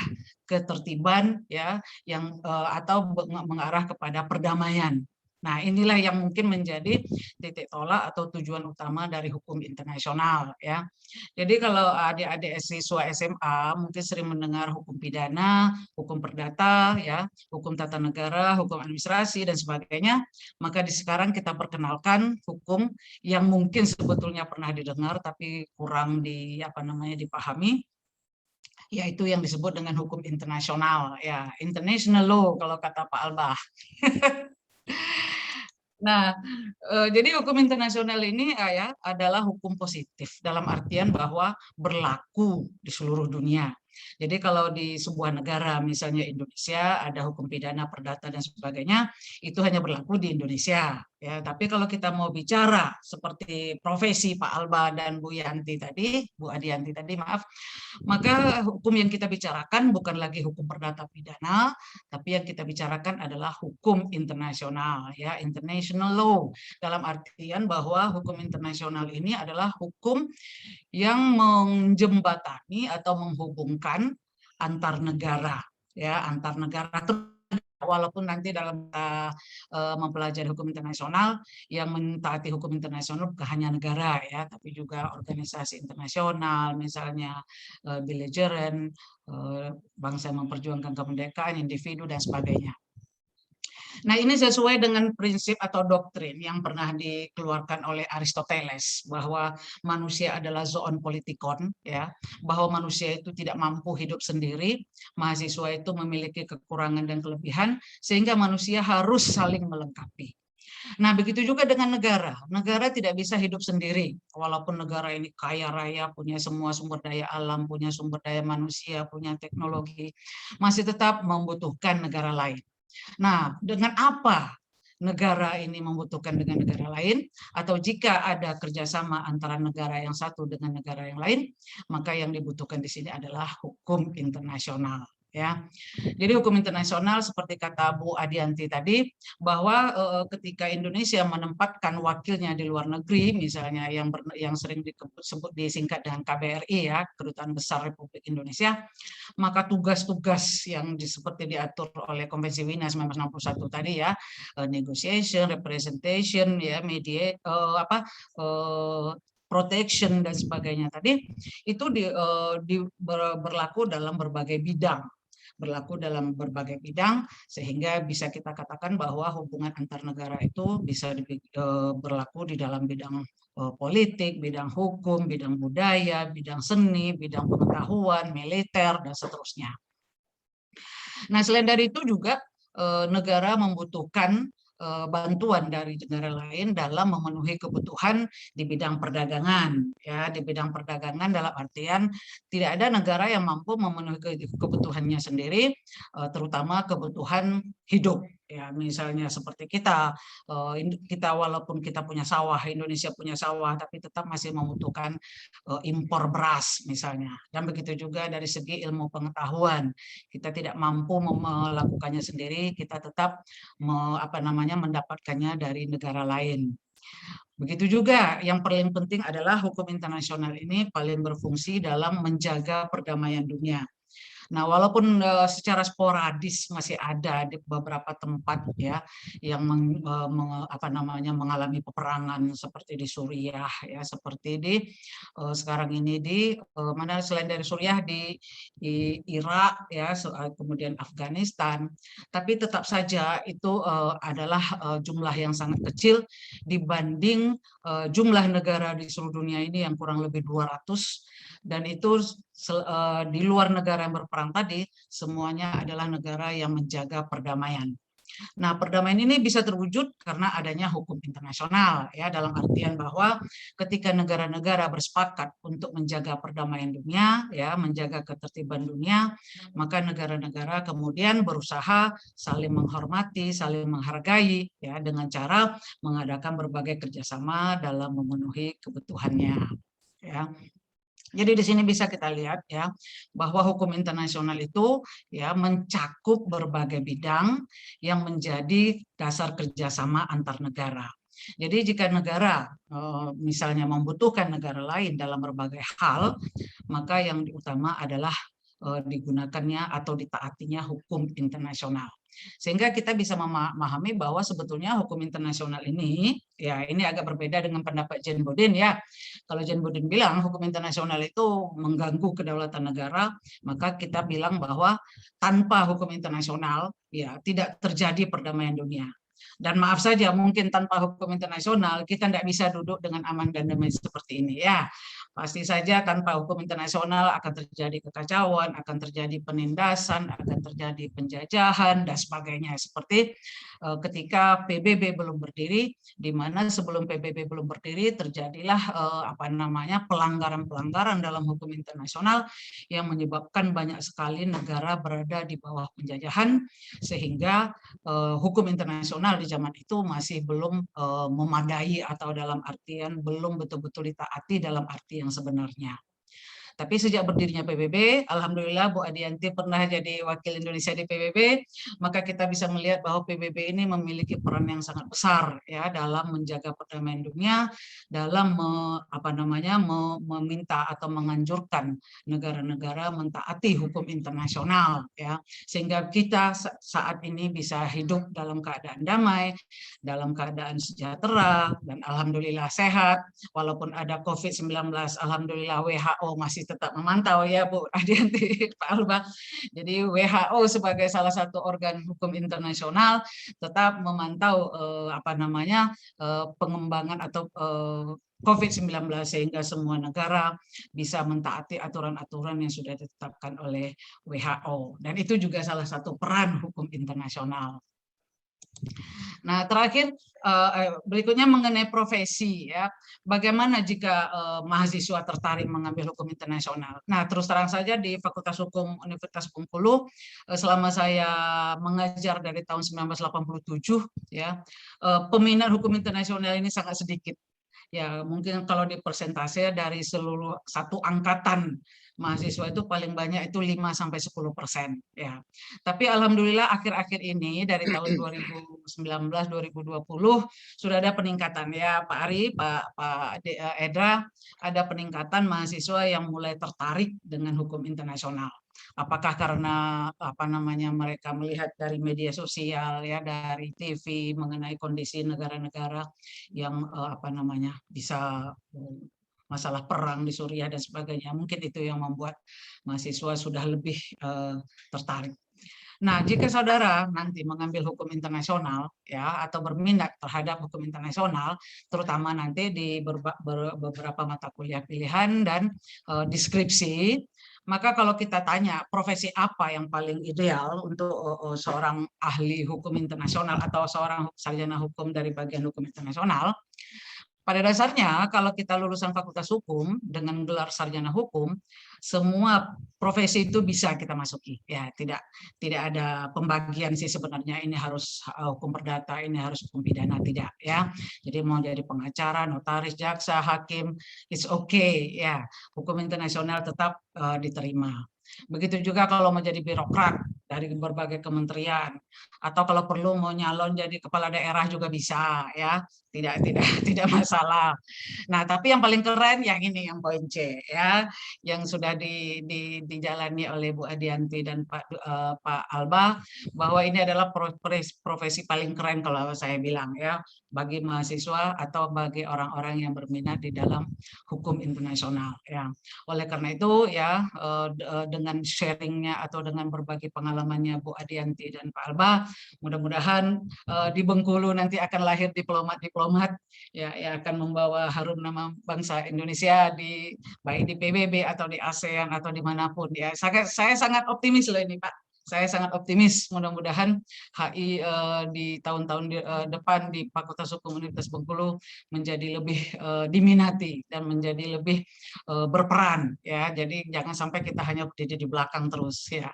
ketertiban, ya, yang atau mengarah kepada perdamaian. Nah, inilah yang mungkin menjadi titik tolak atau tujuan utama dari hukum internasional, ya. Jadi kalau adik-adik siswa SMA mungkin sering mendengar hukum pidana, hukum perdata, ya, hukum tata negara, hukum administrasi dan sebagainya, maka sekarang kita perkenalkan hukum yang mungkin sebetulnya pernah didengar tapi kurang dipahami, yaitu yang disebut dengan hukum internasional, ya, international law kalau kata Pak Albah. Nah, jadi hukum internasional ini adalah hukum positif dalam artian bahwa berlaku di seluruh dunia. Jadi kalau di sebuah negara, misalnya Indonesia, ada hukum pidana, perdata dan sebagainya, itu hanya berlaku di Indonesia. Ya, tapi kalau kita mau bicara seperti profesi Pak Alba dan Bu Adianti tadi, maaf, maka hukum yang kita bicarakan bukan lagi hukum perdata pidana, tapi yang kita bicarakan adalah hukum internasional, ya, international law, dalam artian bahwa hukum internasional ini adalah hukum yang menjembatani atau menghubungkan antar negara, ya, antar negara. Walaupun nanti dalam mempelajari hukum internasional, yang mentaati hukum internasional bukan hanya negara, ya, tapi juga organisasi internasional, misalnya belligerent, bangsa yang memperjuangkan kemerdekaan, individu dan sebagainya. Nah, ini sesuai dengan prinsip atau doktrin yang pernah dikeluarkan oleh Aristoteles, bahwa manusia adalah zoon politikon, ya, bahwa manusia itu tidak mampu hidup sendiri, mahasiswa itu memiliki kekurangan dan kelebihan, sehingga manusia harus saling melengkapi. Nah, begitu juga dengan negara. Negara tidak bisa hidup sendiri. Walaupun negara ini kaya raya, punya semua sumber daya alam, punya sumber daya manusia, punya teknologi, masih tetap membutuhkan negara lain. Nah, dengan apa negara ini membutuhkan dengan negara lain, atau jika ada kerjasama antara negara yang satu dengan negara yang lain, maka yang dibutuhkan di sini adalah hukum internasional. Ya, jadi hukum internasional seperti kata Bu Adianti tadi, bahwa ketika Indonesia menempatkan wakilnya di luar negeri, misalnya yang sering disingkat dengan KBRI, ya, Kedutaan Besar Republik Indonesia, maka tugas-tugas yang seperti diatur oleh Konvensi Wina 1961 tadi, ya, negotiation, representation, ya, mediate, protection dan sebagainya tadi, itu berlaku dalam berbagai bidang. Sehingga bisa kita katakan bahwa hubungan antar negara itu bisa berlaku di dalam bidang politik, bidang hukum, bidang budaya, bidang seni, bidang pengetahuan, militer, dan seterusnya. Nah, selain dari itu juga negara membutuhkan bantuan dari negara lain dalam memenuhi kebutuhan di bidang perdagangan, ya, di bidang perdagangan dalam artian tidak ada negara yang mampu memenuhi kebutuhannya sendiri, terutama kebutuhan hidup, ya, misalnya seperti kita walaupun kita punya sawah, Indonesia punya sawah, tapi tetap masih membutuhkan impor beras misalnya, dan begitu juga dari segi ilmu pengetahuan, kita tidak mampu melakukannya sendiri, kita tetap mendapatkannya dari negara lain. Begitu juga yang paling penting adalah hukum internasional ini paling berfungsi dalam menjaga perdamaian dunia. Nah, walaupun secara sporadis masih ada di beberapa tempat, ya, yang mengalami peperangan seperti di Suriah, ya, seperti di sekarang ini di selain dari Suriah di Irak, ya, kemudian Afghanistan, tapi tetap saja itu adalah jumlah yang sangat kecil dibanding jumlah negara di seluruh dunia ini yang kurang lebih 200, dan itu di luar negara yang berperang tadi, semuanya adalah negara yang menjaga perdamaian. Nah, perdamaian ini bisa terwujud karena adanya hukum internasional, ya, dalam artian bahwa ketika negara-negara bersepakat untuk menjaga perdamaian dunia, ya, menjaga ketertiban dunia, maka negara-negara kemudian berusaha saling menghormati, saling menghargai, ya, dengan cara mengadakan berbagai kerjasama dalam memenuhi kebutuhannya, ya. Jadi di sini bisa kita lihat, ya, bahwa hukum internasional itu, ya, mencakup berbagai bidang yang menjadi dasar kerjasama antar negara. Jadi jika negara misalnya membutuhkan negara lain dalam berbagai hal, maka yang utama adalah digunakannya atau ditaatinya hukum internasional. Sehingga kita bisa memahami bahwa sebetulnya hukum internasional ini, ya, ini agak berbeda dengan pendapat Jane Bodin, ya. Kalau Jane Bodin bilang hukum internasional itu mengganggu kedaulatan negara, maka kita bilang bahwa tanpa hukum internasional, ya, tidak terjadi perdamaian dunia. Dan maaf saja, mungkin tanpa hukum internasional kita tidak bisa duduk dengan aman dan damai seperti ini, ya. Pasti saja tanpa hukum internasional akan terjadi kekacauan, akan terjadi penindasan, akan terjadi penjajahan dan sebagainya. Seperti ketika PBB belum berdiri, di mana sebelum PBB belum berdiri terjadilah pelanggaran-pelanggaran dalam hukum internasional yang menyebabkan banyak sekali negara berada di bawah penjajahan, sehingga hukum internasional di zaman itu masih belum memadai atau dalam artian belum betul-betul ditaati dalam arti yang sebenarnya. Tapi sejak berdirinya PBB, alhamdulillah Bu Adianti pernah jadi wakil Indonesia di PBB, maka kita bisa melihat bahwa PBB ini memiliki peran yang sangat besar, ya, dalam menjaga perdamaian dunia, dalam meminta atau menganjurkan negara-negara mentaati hukum internasional, ya, sehingga kita saat ini bisa hidup dalam keadaan damai, dalam keadaan sejahtera, dan alhamdulillah sehat. Walaupun ada COVID-19, alhamdulillah WHO masih tetap memantau, ya Bu Adianti, Pak Alba. Jadi WHO sebagai salah satu organ hukum internasional tetap memantau pengembangan atau COVID-19 sehingga semua negara bisa mentaati aturan-aturan yang sudah ditetapkan oleh WHO. Dan itu juga salah satu peran hukum internasional. Nah, terakhir berikutnya mengenai profesi, ya. Bagaimana jika mahasiswa tertarik mengambil hukum internasional? Nah, terus terang saja di Fakultas Hukum Universitas Bengkulu, selama saya mengajar dari tahun 1987, ya, peminat hukum internasional ini sangat sedikit. Ya, mungkin kalau di persentase dari seluruh satu angkatan mahasiswa itu paling banyak itu 5-10%, ya. Tapi alhamdulillah akhir-akhir ini dari tahun 2019-2020 sudah ada peningkatan, ya Pak Ari, Pak Edra, ada peningkatan mahasiswa yang mulai tertarik dengan hukum internasional. Apakah karena mereka melihat dari media sosial, ya, dari TV mengenai kondisi negara-negara yang bisa masalah perang di Suriah dan sebagainya. Mungkin itu yang membuat mahasiswa sudah lebih tertarik. Nah, jika saudara nanti mengambil hukum internasional, ya, atau berminat terhadap hukum internasional, terutama nanti di beberapa mata kuliah pilihan dan deskripsi, maka kalau kita tanya profesi apa yang paling ideal untuk seorang ahli hukum internasional atau seorang sarjana hukum dari bagian hukum internasional, pada dasarnya kalau kita lulusan Fakultas Hukum dengan gelar sarjana hukum, semua profesi itu bisa kita masuki. Ya, tidak ada pembagian sih sebenarnya, ini harus hukum perdata, ini harus hukum pidana, tidak, ya. Jadi mau jadi pengacara, notaris, jaksa, hakim, it's okay, ya. Hukum internasional tetap diterima. Begitu juga kalau mau jadi birokrat dari berbagai kementerian, atau kalau perlu mau nyalon jadi kepala daerah juga bisa, ya, tidak masalah. Nah, tapi yang paling keren yang ini, yang poin C, ya, yang sudah dijalani oleh Bu Adianti dan Pak Alba, bahwa ini adalah profesi paling keren kalau saya bilang, ya, bagi mahasiswa atau bagi orang-orang yang berminat di dalam hukum internasional, ya. Oleh karena itu, ya, dengan sharingnya atau dengan berbagi pengalaman pengalamannya Bu Adianti dan Pak Alba. Mudah-mudahan di Bengkulu nanti akan lahir diplomat-diplomat ya, yang akan membawa harum nama bangsa Indonesia baik di PBB atau di ASEAN atau dimanapun ya. Saya sangat optimis loh ini Pak. Saya sangat optimis, mudah-mudahan HI di tahun-tahun depan di Fakultas Hukum Universitas Bengkulu menjadi lebih diminati dan menjadi lebih berperan ya. Jadi jangan sampai kita hanya berdiri di belakang terus ya.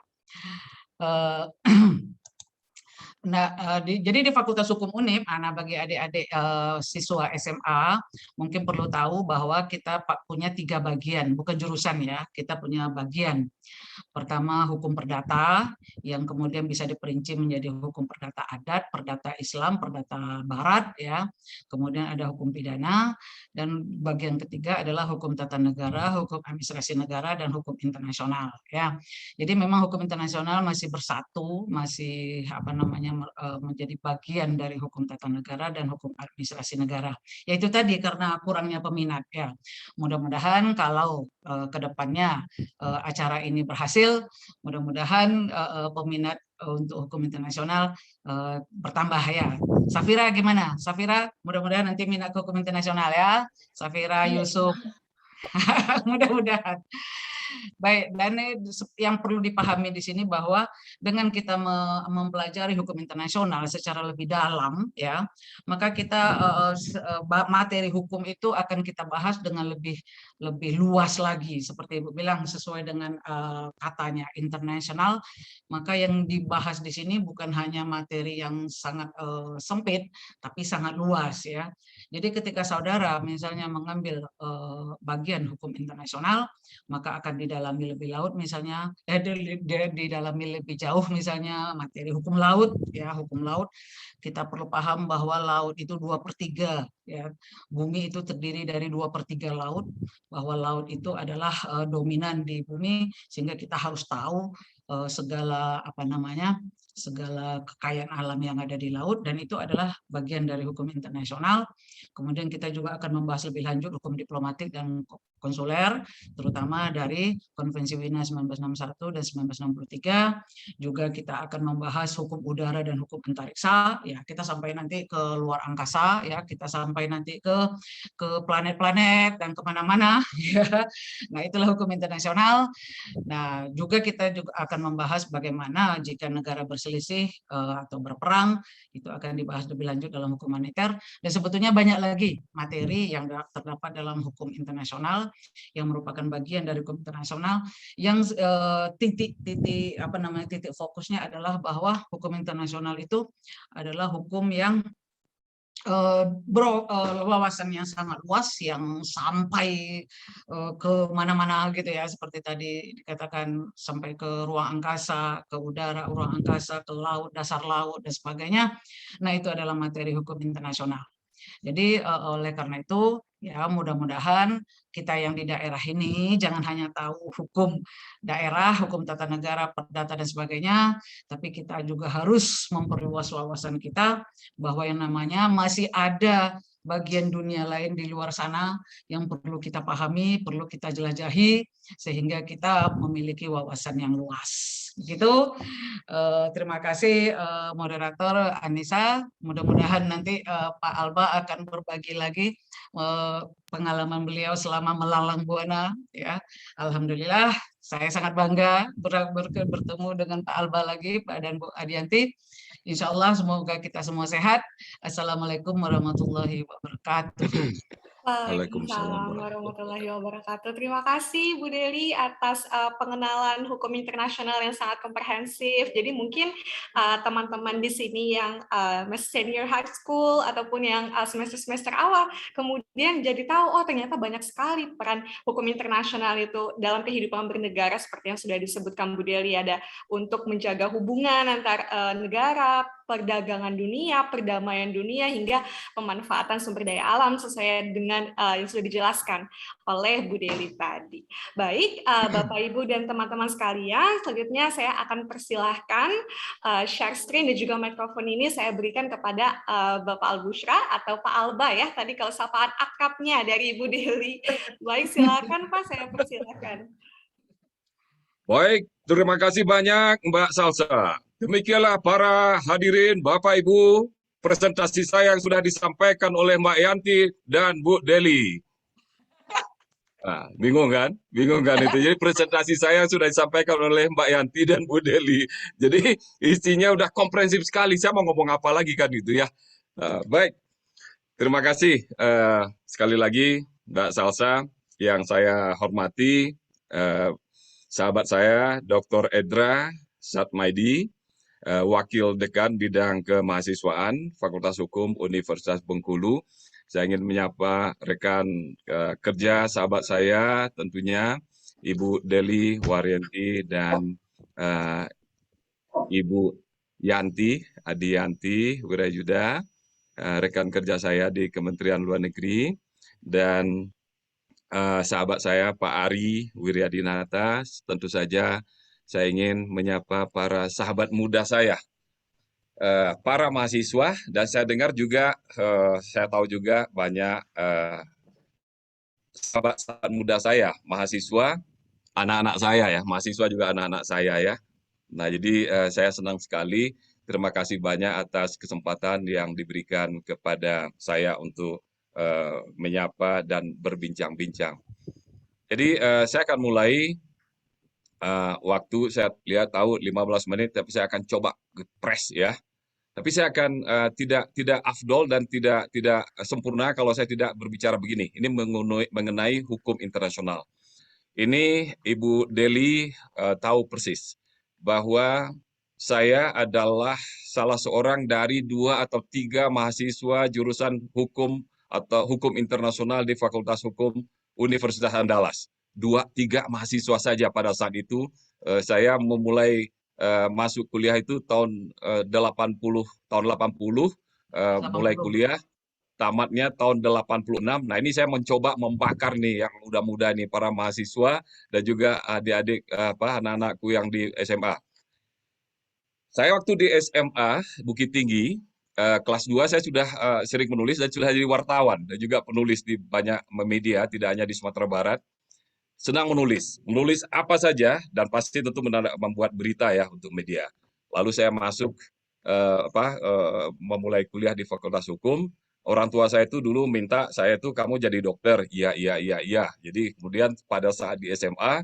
Nah, jadi di Fakultas Hukum UNIF, bagi adik-adik siswa SMA, mungkin perlu tahu bahwa kita punya 3 bagian, bukan jurusan ya, kita punya bagian. Pertama hukum perdata, yang kemudian bisa diperinci menjadi hukum perdata adat, perdata Islam, perdata Barat, ya. Kemudian ada hukum pidana, dan bagian ketiga adalah hukum tata negara, hukum administrasi negara, dan hukum internasional. Ya, jadi memang hukum internasional masih bersatu, masih menjadi bagian dari hukum tata negara dan hukum administrasi negara. Yaitu tadi karena kurangnya peminat. Ya, mudah-mudahan kalau kedepannya acara ini berhasil, mudah-mudahan peminat untuk hukum internasional bertambah ya. Safira gimana? Safira, mudah-mudahan nanti minat hukum internasional ya. Safira, Yusuf, mudah-mudahan. Baik, dan yang perlu dipahami di sini bahwa dengan kita mempelajari hukum internasional secara lebih dalam, ya, maka kita materi hukum itu akan kita bahas dengan lebih luas lagi, seperti Ibu bilang sesuai dengan katanya internasional. Maka yang dibahas di sini bukan hanya materi yang sangat sempit, tapi sangat luas, ya. Jadi ketika saudara misalnya mengambil bagian hukum internasional, maka akan didalami lebih laut misalnya didalami lebih jauh misalnya materi hukum laut ya. Hukum laut kita perlu paham bahwa laut itu 2/3 ya. Bumi itu terdiri dari 2/3 laut, bahwa laut itu adalah dominan di bumi, sehingga kita harus tahu segala segala kekayaan alam yang ada di laut, dan itu adalah bagian dari hukum internasional. Kemudian kita juga akan membahas lebih lanjut hukum diplomatik dan konsuler, terutama dari Konvensi Wina 1961 dan 1963. Juga kita akan membahas hukum udara dan hukum antariksa. Ya, kita sampai nanti ke luar angkasa, ya, kita sampai nanti ke planet-planet dan kemana-mana. Ya. Nah, itulah hukum internasional. Nah, juga kita juga akan membahas bagaimana jika negara berselisih atau berperang, itu akan dibahas lebih lanjut dalam hukum humaniter. Dan sebetulnya banyak lagi materi yang terdapat dalam hukum internasional yang merupakan bagian dari hukum internasional, yang titik fokusnya adalah bahwa hukum internasional itu adalah hukum yang wawasan yang sangat luas, yang sampai ke mana-mana gitu ya, seperti tadi dikatakan sampai ke ruang angkasa, ke udara, ruang angkasa, ke laut, dasar laut dan sebagainya. Nah, itu adalah materi hukum internasional. Jadi oleh karena itu ya, mudah-mudahan kita yang di daerah ini jangan hanya tahu hukum daerah, hukum tata negara, perdata dan sebagainya, tapi kita juga harus memperluas wawasan kita bahwa yang namanya masih ada bagian dunia lain di luar sana yang perlu kita pahami, perlu kita jelajahi, sehingga kita memiliki wawasan yang luas. Begitu. Terima kasih moderator Anissa. Mudah-mudahan nanti Pak Alba akan berbagi lagi pengalaman beliau selama melalang buana. Ya, alhamdulillah, saya sangat bangga bertemu dengan Pak Alba lagi, Pak dan Bu Adianti. Insya Allah semoga kita semua sehat. Assalamualaikum warahmatullahi wabarakatuh. Waalaikumsalam warahmatullahi wabarakatuh. Terima kasih Bu Deli atas pengenalan hukum internasional yang sangat komprehensif. Jadi mungkin teman-teman di sini yang senior high school ataupun yang semester-semester awal kemudian jadi tahu, oh ternyata banyak sekali peran hukum internasional itu dalam kehidupan bernegara, seperti yang sudah disebutkan Bu Deli, ada untuk menjaga hubungan antar negara, perdagangan dunia, perdamaian dunia, hingga pemanfaatan sumber daya alam sesuai dengan yang sudah dijelaskan oleh Bu Deli tadi. Baik, Bapak, Ibu, dan teman-teman sekalian, selanjutnya saya akan persilahkan share screen dan juga mikrofon ini saya berikan kepada Bapak Al-Bushra atau Pak Alba ya, tadi kalau sapaan akrabnya dari Bu Deli. Baik, silakan Pak, saya persilahkan. Baik, Terima kasih banyak Mbak Salsa. Demikianlah para hadirin, Bapak Ibu, presentasi saya yang sudah disampaikan oleh Mbak Yanti dan Bu Deli. Nah, bingung kan? Bingung kan itu. Jadi presentasi saya sudah disampaikan oleh Mbak Yanti dan Bu Deli. Jadi isinya udah komprehensif sekali. Saya mau ngomong apa lagi kan itu ya. Baik, terima kasih sekali lagi Mbak Salsa yang saya hormati. Sahabat saya Dr. Edra Satmaidi, Wakil Dekan Bidang Kemahasiswaan Fakultas Hukum Universitas Bengkulu. Saya ingin menyapa rekan kerja sahabat saya tentunya Ibu Deli Waryanti dan Ibu Yanti, Adi Yanti Wirayuda, rekan kerja saya di Kementerian Luar Negeri, dan sahabat saya Pak Ari Wiryadinata. Tentu saja saya ingin menyapa para sahabat muda saya, para mahasiswa, dan saya dengar juga, saya tahu juga banyak sahabat-sahabat muda saya, mahasiswa, anak-anak saya ya, mahasiswa juga anak-anak saya ya. Nah, jadi saya senang sekali. Terima kasih banyak atas kesempatan yang diberikan kepada saya untuk menyapa dan berbincang-bincang. Jadi saya akan mulai. Waktu saya lihat tahu 15 menit, tapi saya akan coba press ya. Tapi saya akan tidak afdol dan tidak sempurna kalau saya tidak berbicara begini. Ini mengenai hukum internasional. Ini Ibu Deli tahu persis bahwa saya adalah salah seorang dari 2 atau 3 mahasiswa jurusan hukum atau hukum internasional di Fakultas Hukum Universitas Andalas. 2-3 mahasiswa saja pada saat itu. Saya memulai masuk kuliah itu tahun 80, mulai kuliah, tamatnya tahun 86. Nah, ini saya mencoba membakar nih yang muda-muda nih, para mahasiswa dan juga adik-adik anak-anakku yang di SMA. Saya waktu di SMA Bukit Tinggi, kelas 2 saya sudah sering menulis dan sudah jadi wartawan dan juga penulis di banyak media, tidak hanya di Sumatera Barat. Senang menulis apa saja dan pasti tentu membuat berita ya untuk media. Lalu saya masuk memulai kuliah di Fakultas Hukum. Orang tua saya itu dulu minta saya itu kamu jadi dokter. Iya. Jadi kemudian pada saat di SMA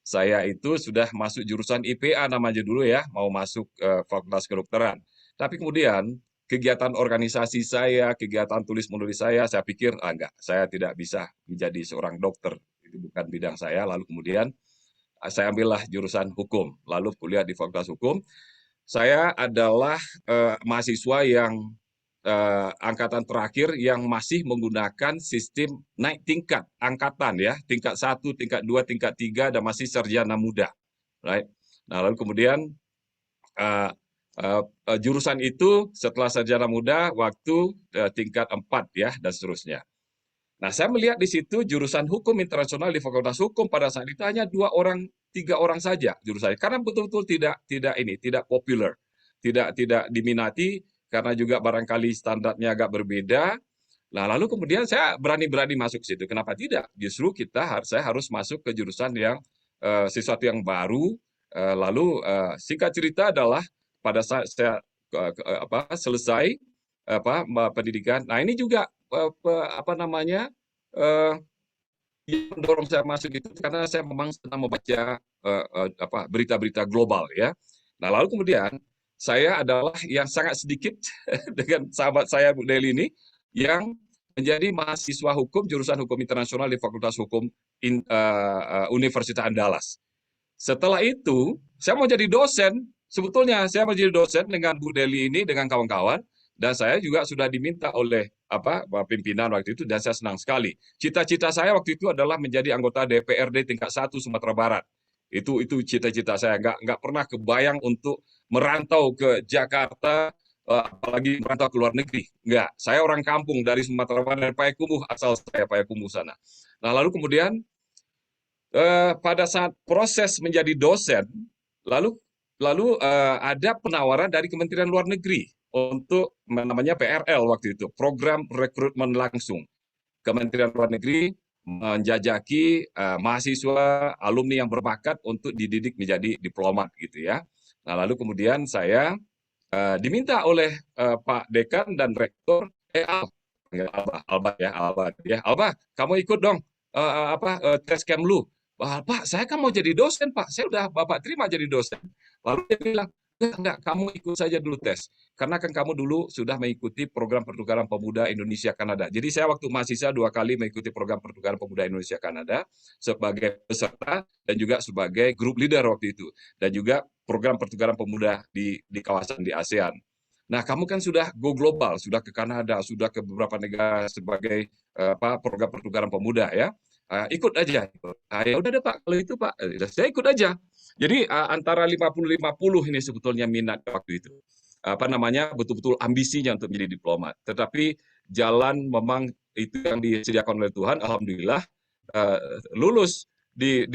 saya itu sudah masuk jurusan IPA namanya dulu ya, mau masuk Fakultas Kedokteran. Tapi kemudian kegiatan organisasi saya, kegiatan tulis-menulis saya pikir enggak, saya tidak bisa menjadi seorang dokter. Itu bukan bidang saya. Lalu kemudian saya ambillah jurusan hukum, lalu kuliah di Fakultas Hukum. Saya adalah mahasiswa yang angkatan terakhir yang masih menggunakan sistem naik tingkat angkatan ya, tingkat 1, tingkat 2, tingkat 3, dan masih sarjana muda. Right? Nah, lalu kemudian jurusan itu setelah sarjana muda waktu tingkat 4 ya, dan seterusnya. Nah, saya melihat di situ jurusan hukum internasional di Fakultas Hukum pada saat itu hanya 2 orang, 3 orang saja jurusannya, karena betul-betul tidak populer, tidak diminati karena juga barangkali standarnya agak berbeda. Nah, lalu kemudian saya berani masuk ke situ. Kenapa tidak? Justru saya harus masuk ke jurusan yang sesuatu yang baru. Lalu singkat cerita adalah pada saat saya selesai pendidikan. Nah, ini juga yang mendorong saya masuk itu karena saya memang senang membaca berita-berita global ya. Nah, lalu kemudian saya adalah yang sangat sedikit dengan sahabat saya Bu Deli ini yang menjadi mahasiswa hukum jurusan hukum internasional di Fakultas Hukum Universitas Andalas. Setelah itu saya mau jadi dosen. Sebetulnya saya mau jadi dosen dengan Bu Deli ini, dengan kawan-kawan. Dan saya juga sudah diminta oleh pimpinan waktu itu, dan saya senang sekali. Cita-cita saya waktu itu adalah menjadi anggota DPRD tingkat 1 Sumatera Barat. Itu cita-cita saya. Nggak pernah kebayang untuk merantau ke Jakarta, apalagi merantau ke luar negeri. Nggak. Saya orang kampung dari Sumatera Barat, dari Payakumbuh, asal saya Payakumbuh sana. Nah, lalu kemudian pada saat proses menjadi dosen, lalu ada penawaran dari Kementerian Luar Negeri untuk namanya PRL waktu itu, program rekrutmen langsung. Kementerian Luar Negeri menjajaki mahasiswa, alumni yang berbakat untuk dididik menjadi diplomat gitu ya. Nah, lalu kemudian saya diminta oleh Pak Dekan dan Rektor, Alba, kamu ikut dong tes Kemlu. Pak, saya kan mau jadi dosen, Pak. Saya udah Bapak terima jadi dosen. Lalu dia bilang, enggak, kamu ikut saja dulu tes. Karena kan kamu dulu sudah mengikuti program pertukaran pemuda Indonesia-Kanada. Jadi saya waktu mahasiswa 2 kali mengikuti program pertukaran pemuda Indonesia-Kanada sebagai peserta dan juga sebagai group leader waktu itu. Dan juga program pertukaran pemuda di kawasan di ASEAN. Nah, kamu kan sudah go global, sudah ke Kanada, sudah ke beberapa negara sebagai program pertukaran pemuda ya. Ikut aja. Ya udah deh Pak, kalau itu Pak, saya ikut aja. Jadi antara 50-50 ini sebetulnya minat waktu itu. Betul-betul ambisinya untuk menjadi diplomat. Tetapi jalan memang itu yang disediakan oleh Tuhan, alhamdulillah lulus di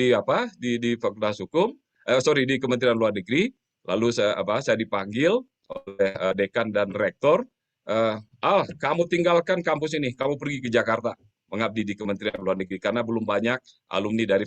Fakultas Hukum, di Kementerian Luar Negeri. Lalu saya dipanggil oleh dekan dan rektor, kamu tinggalkan kampus ini, kamu pergi ke Jakarta mengabdi di Kementerian Luar Negeri karena belum banyak alumni dari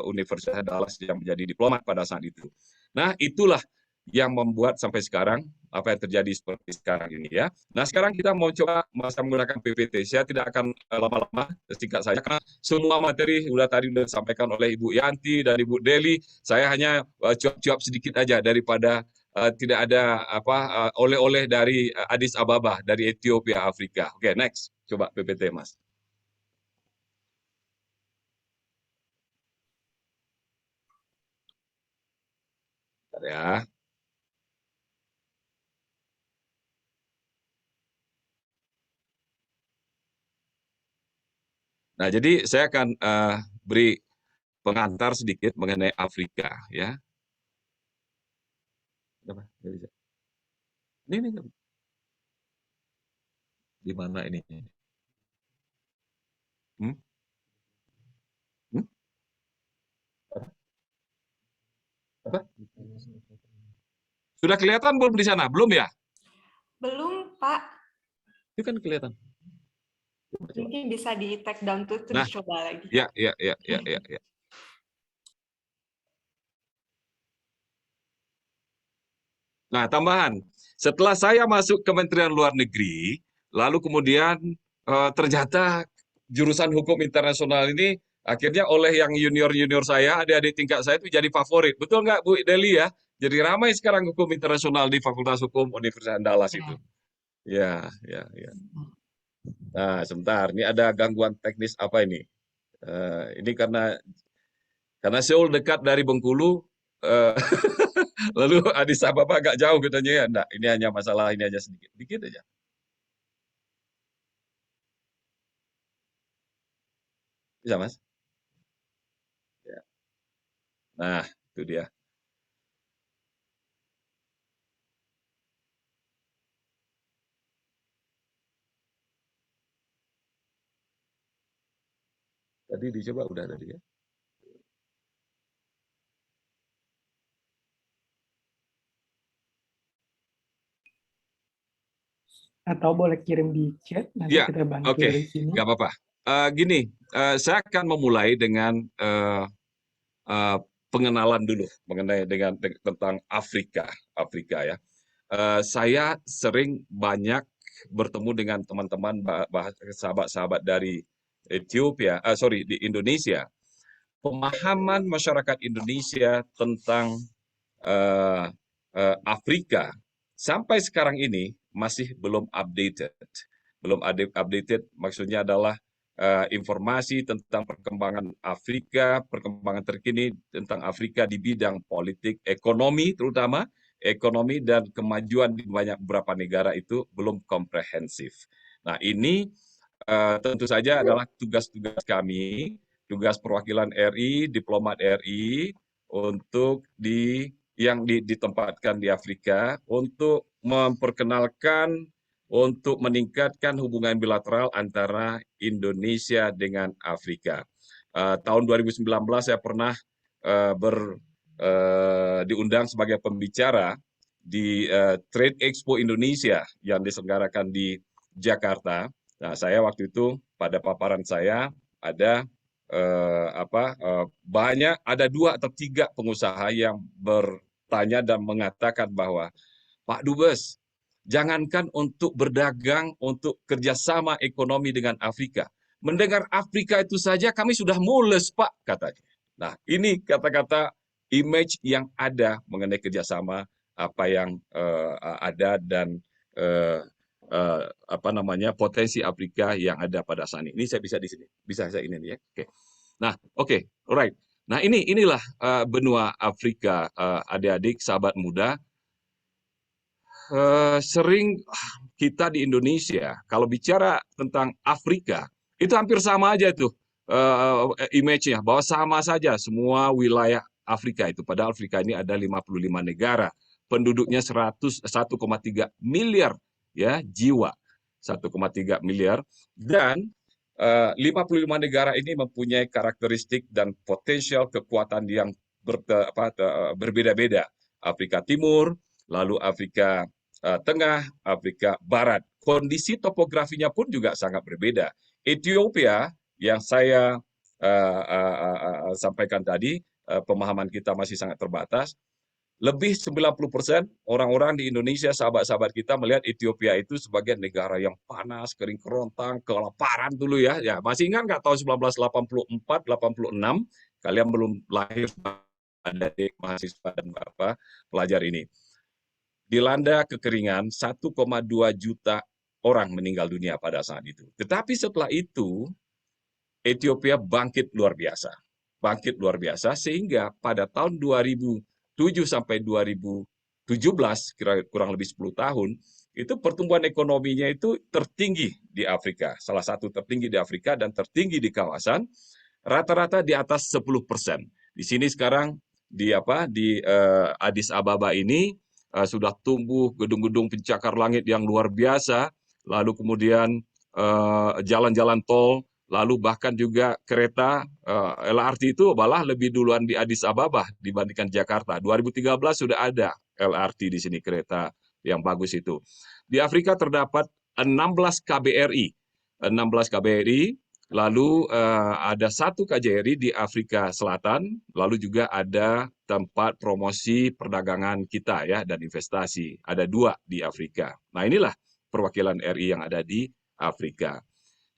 Universitas Dallas yang menjadi diplomat pada saat itu. Nah, itulah yang membuat sampai sekarang apa yang terjadi seperti sekarang ini ya. Nah, sekarang kita mau coba menggunakan PPT. Saya tidak akan lama-lama, singkat saja karena semua materi tadi sudah disampaikan oleh Ibu Yanti dan Ibu Deli. Saya hanya cuap-cuap sedikit aja daripada tidak ada oleh-oleh dari Addis Ababa, dari Ethiopia, Afrika. Oke, next. Coba PPT, Mas. Ya. Nah, jadi saya akan beri pengantar sedikit mengenai Afrika, ya. Ini di mana ini? Apa? Sudah kelihatan belum di sana? Belum ya? Belum, Pak. Itu kan kelihatan. Mungkin bisa di take down tuh, terus coba lagi. Ya. Nah, tambahan. Setelah saya masuk Kementerian Luar Negeri, lalu kemudian ternyata jurusan hukum internasional ini akhirnya oleh yang junior-junior saya, adik-adik tingkat saya itu jadi favorit. Betul nggak, Bu Deli ya? Jadi ramai sekarang hukum internasional di Fakultas Hukum Universitas Dallas itu. Ya. Nah, sebentar. Ini ada gangguan teknis apa ini? Ini karena Seoul dekat dari Bengkulu, lalu Addis Ababa agak jauh katanya ya. Enggak, ini hanya masalah ini aja sedikit aja. Bisa, Mas? Ya. Nah, itu dia. Tadi dicoba udah tadi ya. Atau boleh kirim di chat, nanti ya, kita bantu dari sini. Nggak apa-apa. Gini, saya akan memulai dengan pengenalan dulu mengenai tentang Afrika ya. Saya sering banyak bertemu dengan teman-teman sahabat-sahabat dari Ethiopia, di Indonesia. Pemahaman masyarakat Indonesia tentang Afrika sampai sekarang ini masih belum updated. Belum updated maksudnya adalah informasi tentang perkembangan Afrika, perkembangan terkini tentang Afrika di bidang politik, ekonomi terutama, ekonomi dan kemajuan di beberapa negara itu belum komprehensif. Nah, ini tentu saja adalah tugas-tugas kami, tugas perwakilan RI, diplomat RI, untuk yang ditempatkan di Afrika, untuk memperkenalkan, untuk meningkatkan hubungan bilateral antara Indonesia dengan Afrika. Tahun 2019 saya pernah diundang sebagai pembicara di Trade Expo Indonesia yang diselenggarakan di Jakarta. Nah, saya waktu itu pada paparan saya ada banyak, ada 2 atau 3 pengusaha yang bertanya dan mengatakan bahwa Pak Dubes, jangankan untuk berdagang, untuk kerjasama ekonomi dengan Afrika. Mendengar Afrika itu saja kami sudah mules, Pak, katanya. Nah, ini kata-kata image yang ada mengenai kerjasama apa yang ada dan potensi Afrika yang ada pada saat ini. Ini saya bisa di sini, bisa saya ini ya. Oke. Nah, oke, alright. Nah, inilah benua Afrika, adik-adik, sahabat muda. Sering kita di Indonesia kalau bicara tentang Afrika itu hampir sama aja tuh image-nya, bahwa sama saja semua wilayah Afrika itu. Padahal Afrika ini ada 55 negara, penduduknya 1,3 miliar ya jiwa, 1,3 miliar, dan 55 negara ini mempunyai karakteristik dan potensial kekuatan yang berbeda-beda. Afrika Timur, lalu Afrika Tengah, Afrika Barat. Kondisi topografinya pun juga sangat berbeda. Ethiopia yang saya sampaikan tadi, pemahaman kita masih sangat terbatas. Lebih 90% orang-orang di Indonesia, sahabat-sahabat kita melihat Ethiopia itu sebagai negara yang panas, kering kerontang, kelaparan dulu ya. Ya, masih ingat nggak tahun 1984, 86? Kalian belum lahir, adik mahasiswa dan pelajar ini. Dilanda kekeringan, 1,2 juta orang meninggal dunia pada saat itu. Tetapi setelah itu, Ethiopia bangkit luar biasa. Bangkit luar biasa, sehingga pada tahun 2007 sampai 2017, kurang lebih 10 tahun, itu pertumbuhan ekonominya itu tertinggi di Afrika. Salah satu tertinggi di Afrika dan tertinggi di kawasan, rata-rata di atas 10%. Di sini sekarang, di Addis Ababa ini, sudah tumbuh gedung-gedung pencakar langit yang luar biasa, lalu kemudian jalan-jalan tol, lalu bahkan juga kereta LRT itu malah lebih duluan di Addis Ababa dibandingkan Jakarta. 2013 sudah ada LRT di sini, kereta yang bagus itu. Di Afrika terdapat 16 KBRI, lalu ada 1 KJRI di Afrika Selatan, lalu juga ada tempat promosi perdagangan kita ya dan investasi. Ada 2 di Afrika. Nah, inilah perwakilan RI yang ada di Afrika.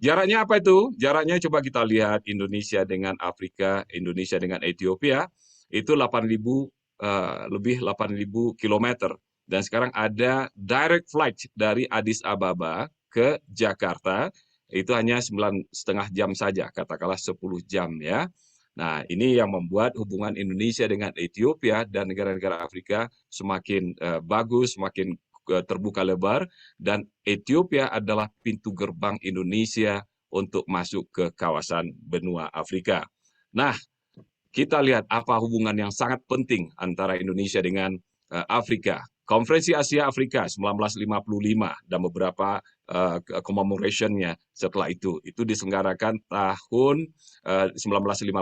Jaraknya apa itu? Jaraknya coba kita lihat Indonesia dengan Afrika, Indonesia dengan Ethiopia, itu 8.000 lebih 8.000 kilometer. Dan sekarang ada direct flight dari Addis Ababa ke Jakarta, itu hanya 9,5 jam saja, katakanlah 10 jam ya. Nah, ini yang membuat hubungan Indonesia dengan Ethiopia dan negara-negara Afrika semakin bagus, semakin terbuka lebar, dan Ethiopia adalah pintu gerbang Indonesia untuk masuk ke kawasan benua Afrika. Nah, kita lihat apa hubungan yang sangat penting antara Indonesia dengan Afrika. Konferensi Asia Afrika 1955 dan beberapa commemoration-nya setelah itu diselenggarakan tahun 1955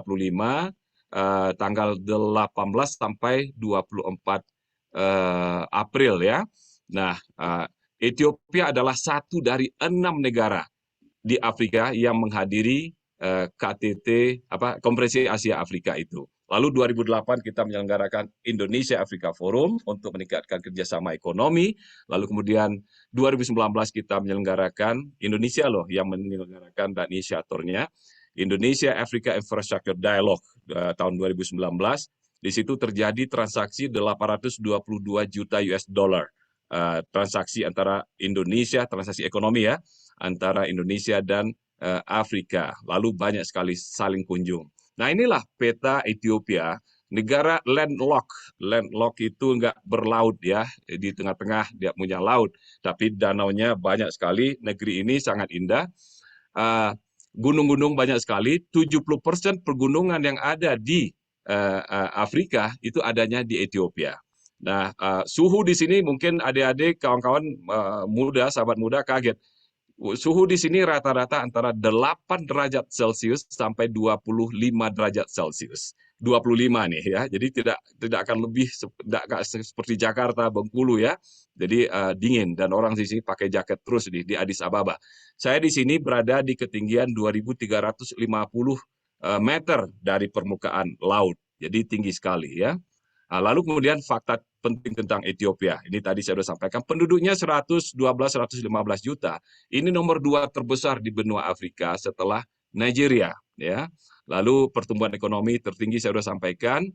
tanggal 18 sampai 24 April ya. Nah, Ethiopia adalah satu dari 6 negara di Afrika yang menghadiri KTT Konferensi Asia Afrika itu. Lalu 2008 kita menyelenggarakan Indonesia Afrika Forum untuk meningkatkan kerjasama ekonomi. Lalu kemudian 2019 kita menyelenggarakan, Indonesia loh yang menyelenggarakan dan inisiatornya, Indonesia Africa Infrastructure Dialogue tahun 2019. Di situ terjadi transaksi 822 juta US dollar. Transaksi antara Indonesia, transaksi ekonomi ya, antara Indonesia dan Afrika. Lalu banyak sekali saling kunjung. Nah, inilah peta Ethiopia, negara landlocked. Landlocked itu enggak berlaut ya, di tengah-tengah dia punya laut, tapi danaunya banyak sekali. Negeri ini sangat indah. Gunung-gunung banyak sekali. 70% pergunungan yang ada di Afrika itu adanya di Ethiopia. Nah, suhu di sini mungkin adik-adik, kawan-kawan muda, sahabat muda kaget. Suhu di sini rata-rata antara 8 derajat Celcius sampai 25 derajat Celcius. 25 nih ya. Jadi tidak akan tidak akan seperti Jakarta, Bengkulu ya. Jadi dingin dan orang di sini pakai jaket terus di Addis Ababa. Saya di sini berada di ketinggian 2.350 meter dari permukaan laut. Jadi tinggi sekali ya. Nah, lalu kemudian fakta penting tentang Ethiopia. Ini tadi saya sudah sampaikan, penduduknya 112-115 juta. Ini nomor 2 terbesar di benua Afrika setelah Nigeria. Ya. Lalu pertumbuhan ekonomi tertinggi saya sudah sampaikan.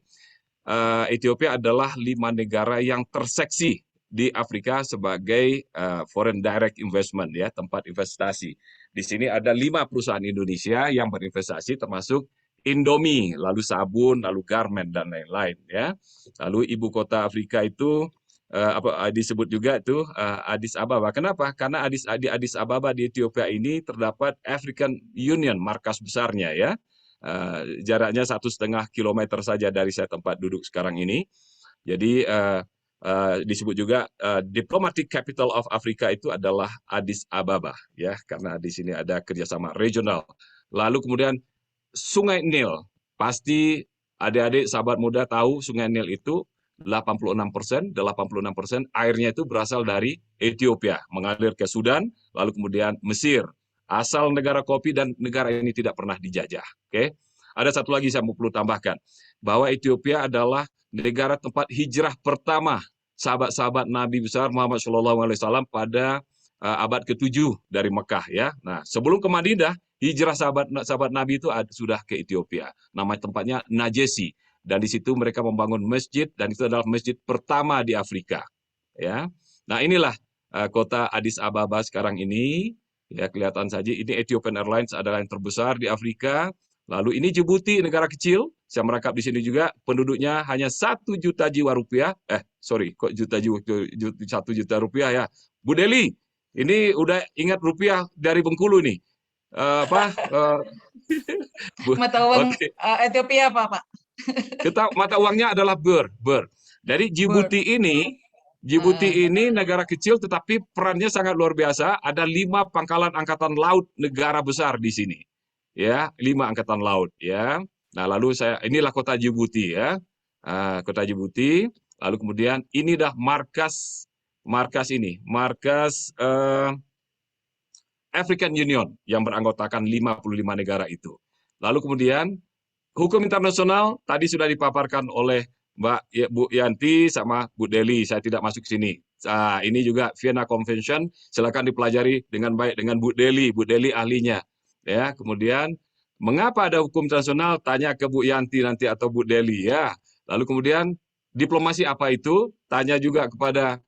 Ethiopia adalah 5 negara yang terseksi di Afrika sebagai foreign direct investment, ya, tempat investasi. Di sini ada 5 perusahaan Indonesia yang berinvestasi, termasuk Indomie, lalu sabun, lalu garment dan lain-lain ya. Lalu ibu kota Afrika itu disebut juga itu Addis Ababa. Kenapa? Karena di Addis Ababa di Ethiopia ini terdapat African Union, markas besarnya ya. Jaraknya 1,5 kilometer saja dari saya tempat duduk sekarang ini. Jadi disebut juga diplomatic capital of Africa itu adalah Addis Ababa ya, karena di sini ada kerjasama regional. Lalu kemudian Sungai Nil, pasti adik-adik sahabat muda tahu Sungai Nil itu 86% airnya itu berasal dari Ethiopia, mengalir ke Sudan, lalu kemudian Mesir. Asal negara kopi dan negara ini tidak pernah dijajah. Oke. Ada satu lagi saya mau perlu tambahkan, bahwa Ethiopia adalah negara tempat hijrah pertama sahabat-sahabat Nabi besar Muhammad SAW pada abad ke-7 dari Mekah ya. Nah, sebelum ke Madinah, hijrah sahabat Nabi itu sudah ke Ethiopia. Nama tempatnya Najesi, dan di situ mereka membangun masjid, dan itu adalah masjid pertama di Afrika. Ya. Nah, inilah kota Addis Ababa sekarang ini. Ya, kelihatan saja ini Ethiopian Airlines adalah yang terbesar di Afrika. Lalu ini Djibouti, negara kecil. Saya merangkap di sini juga, penduduknya hanya 1 juta jiwa rupiah. 1 juta rupiah ya. Bu Deli, ini udah ingat rupiah dari Bengkulu nih. Mata uang Ethiopia apa, Pak? Mata uangnya adalah ber. Dari Djibouti ini negara kecil tetapi perannya sangat luar biasa. Ada 5 pangkalan angkatan laut negara besar di sini. Ya, 5 angkatan laut ya. Nah, lalu inilah kota Djibouti ya. Kota Djibouti. Lalu kemudian ini dah markas African Union yang beranggotakan 55 negara itu. Lalu kemudian hukum internasional tadi sudah dipaparkan oleh Bu Yanti sama Bu Deli, saya tidak masuk sini. Ini juga Vienna Convention, silakan dipelajari dengan baik dengan Bu Deli ahlinya. Ya, kemudian mengapa ada hukum internasional? Tanya ke Bu Yanti nanti atau Bu Deli ya. Lalu kemudian diplomasi apa itu? Tanya juga kepada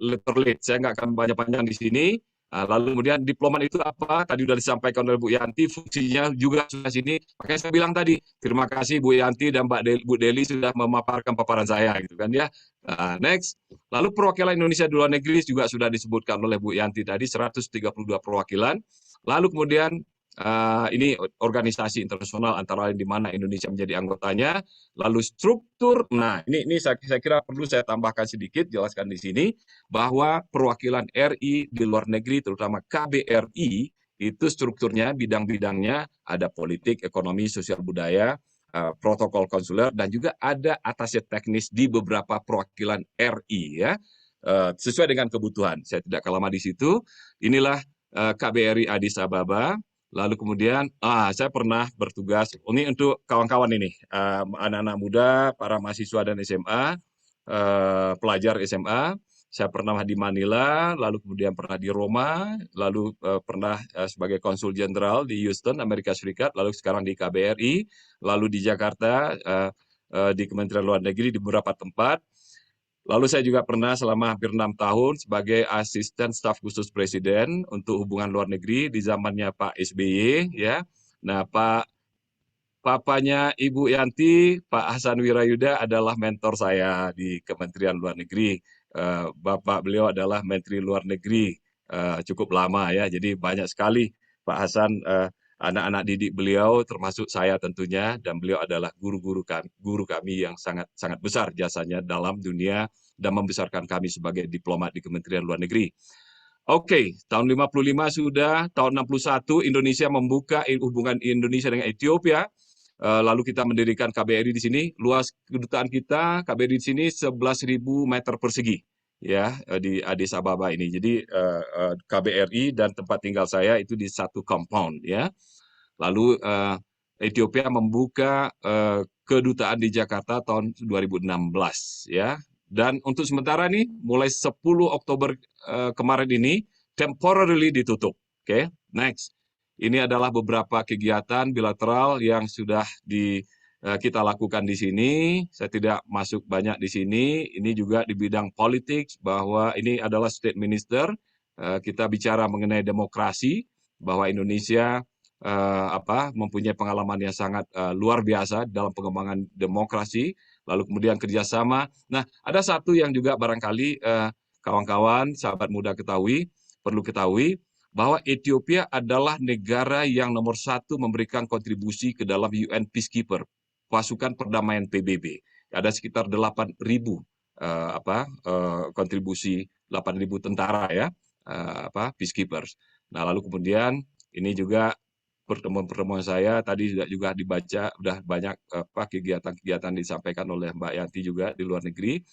letter lead. Saya nggak akan panjang-panjang di sini. Lalu kemudian diplomat itu apa? Tadi sudah disampaikan oleh Bu Yanti, fungsinya juga sudah sini. Makanya saya bilang tadi, terima kasih Bu Yanti dan Bu Deli sudah memaparkan paparan saya, gitu kan ya. Next, lalu perwakilan Indonesia di luar negeri juga sudah disebutkan oleh Bu Yanti tadi, 132 perwakilan. Lalu kemudian ini organisasi internasional antara lain di mana Indonesia menjadi anggotanya. Lalu struktur, nah ini saya kira perlu saya tambahkan sedikit, jelaskan di sini bahwa perwakilan RI di luar negeri, terutama KBRI, itu strukturnya bidang-bidangnya ada politik, ekonomi, sosial budaya, protokol konsuler, dan juga ada atasé teknis di beberapa perwakilan RI ya, sesuai dengan kebutuhan. Saya tidak lama di situ. Inilah KBRI Addis Ababa. Lalu kemudian, saya pernah bertugas, ini untuk kawan-kawan ini, anak-anak muda, para mahasiswa dan SMA, pelajar SMA, saya pernah di Manila, lalu kemudian pernah di Roma, lalu pernah sebagai konsul jenderal di Houston, Amerika Serikat, lalu sekarang di KBRI, lalu di Jakarta, di Kementerian Luar Negeri, di beberapa tempat. Lalu saya juga pernah selama hampir 6 tahun sebagai asisten staf khusus presiden untuk hubungan luar negeri di zamannya Pak SBY ya. Nah, papanya Ibu Yanti, Pak Hasan Wirayuda adalah mentor saya di Kementerian Luar Negeri. Bapak beliau adalah Menteri Luar Negeri cukup lama ya. Jadi banyak sekali Pak Hasan anak-anak didik beliau, termasuk saya tentunya, dan beliau adalah guru kami yang sangat besar jasanya dalam dunia dan membesarkan kami sebagai diplomat di Kementerian Luar Negeri. Oke, tahun 55 sudah, tahun 61 Indonesia membuka hubungan Indonesia dengan Ethiopia. lalu kita mendirikan KBRI di sini. Luas kedutaan kita KBRI di sini 11.000 meter persegi ya di Addis Ababa ini. Jadi KBRI dan tempat tinggal saya itu di satu compound ya. Lalu Ethiopia membuka kedutaan di Jakarta tahun 2016 ya. Dan untuk sementara nih mulai 10 Oktober kemarin ini temporarily ditutup. Oke, next. Ini adalah beberapa kegiatan bilateral yang sudah kita lakukan di sini. Saya tidak masuk banyak di sini. Ini juga di bidang politik, bahwa ini adalah state minister. Kita bicara mengenai demokrasi, bahwa Indonesia mempunyai pengalaman yang sangat luar biasa dalam pengembangan demokrasi. Lalu kemudian kerjasama. Nah, ada satu yang juga barangkali kawan-kawan, sahabat muda perlu ketahui, bahwa Ethiopia adalah negara yang nomor 1 memberikan kontribusi ke dalam UN Peacekeeper, pasukan perdamaian PBB. Ada sekitar 8.000 kontribusi, 8.000 tentara ya, peacekeepers. Nah, lalu kemudian ini juga pertemuan saya tadi juga dibaca, udah banyak kegiatan-kegiatan disampaikan oleh Mbak Yanti juga di luar negeri.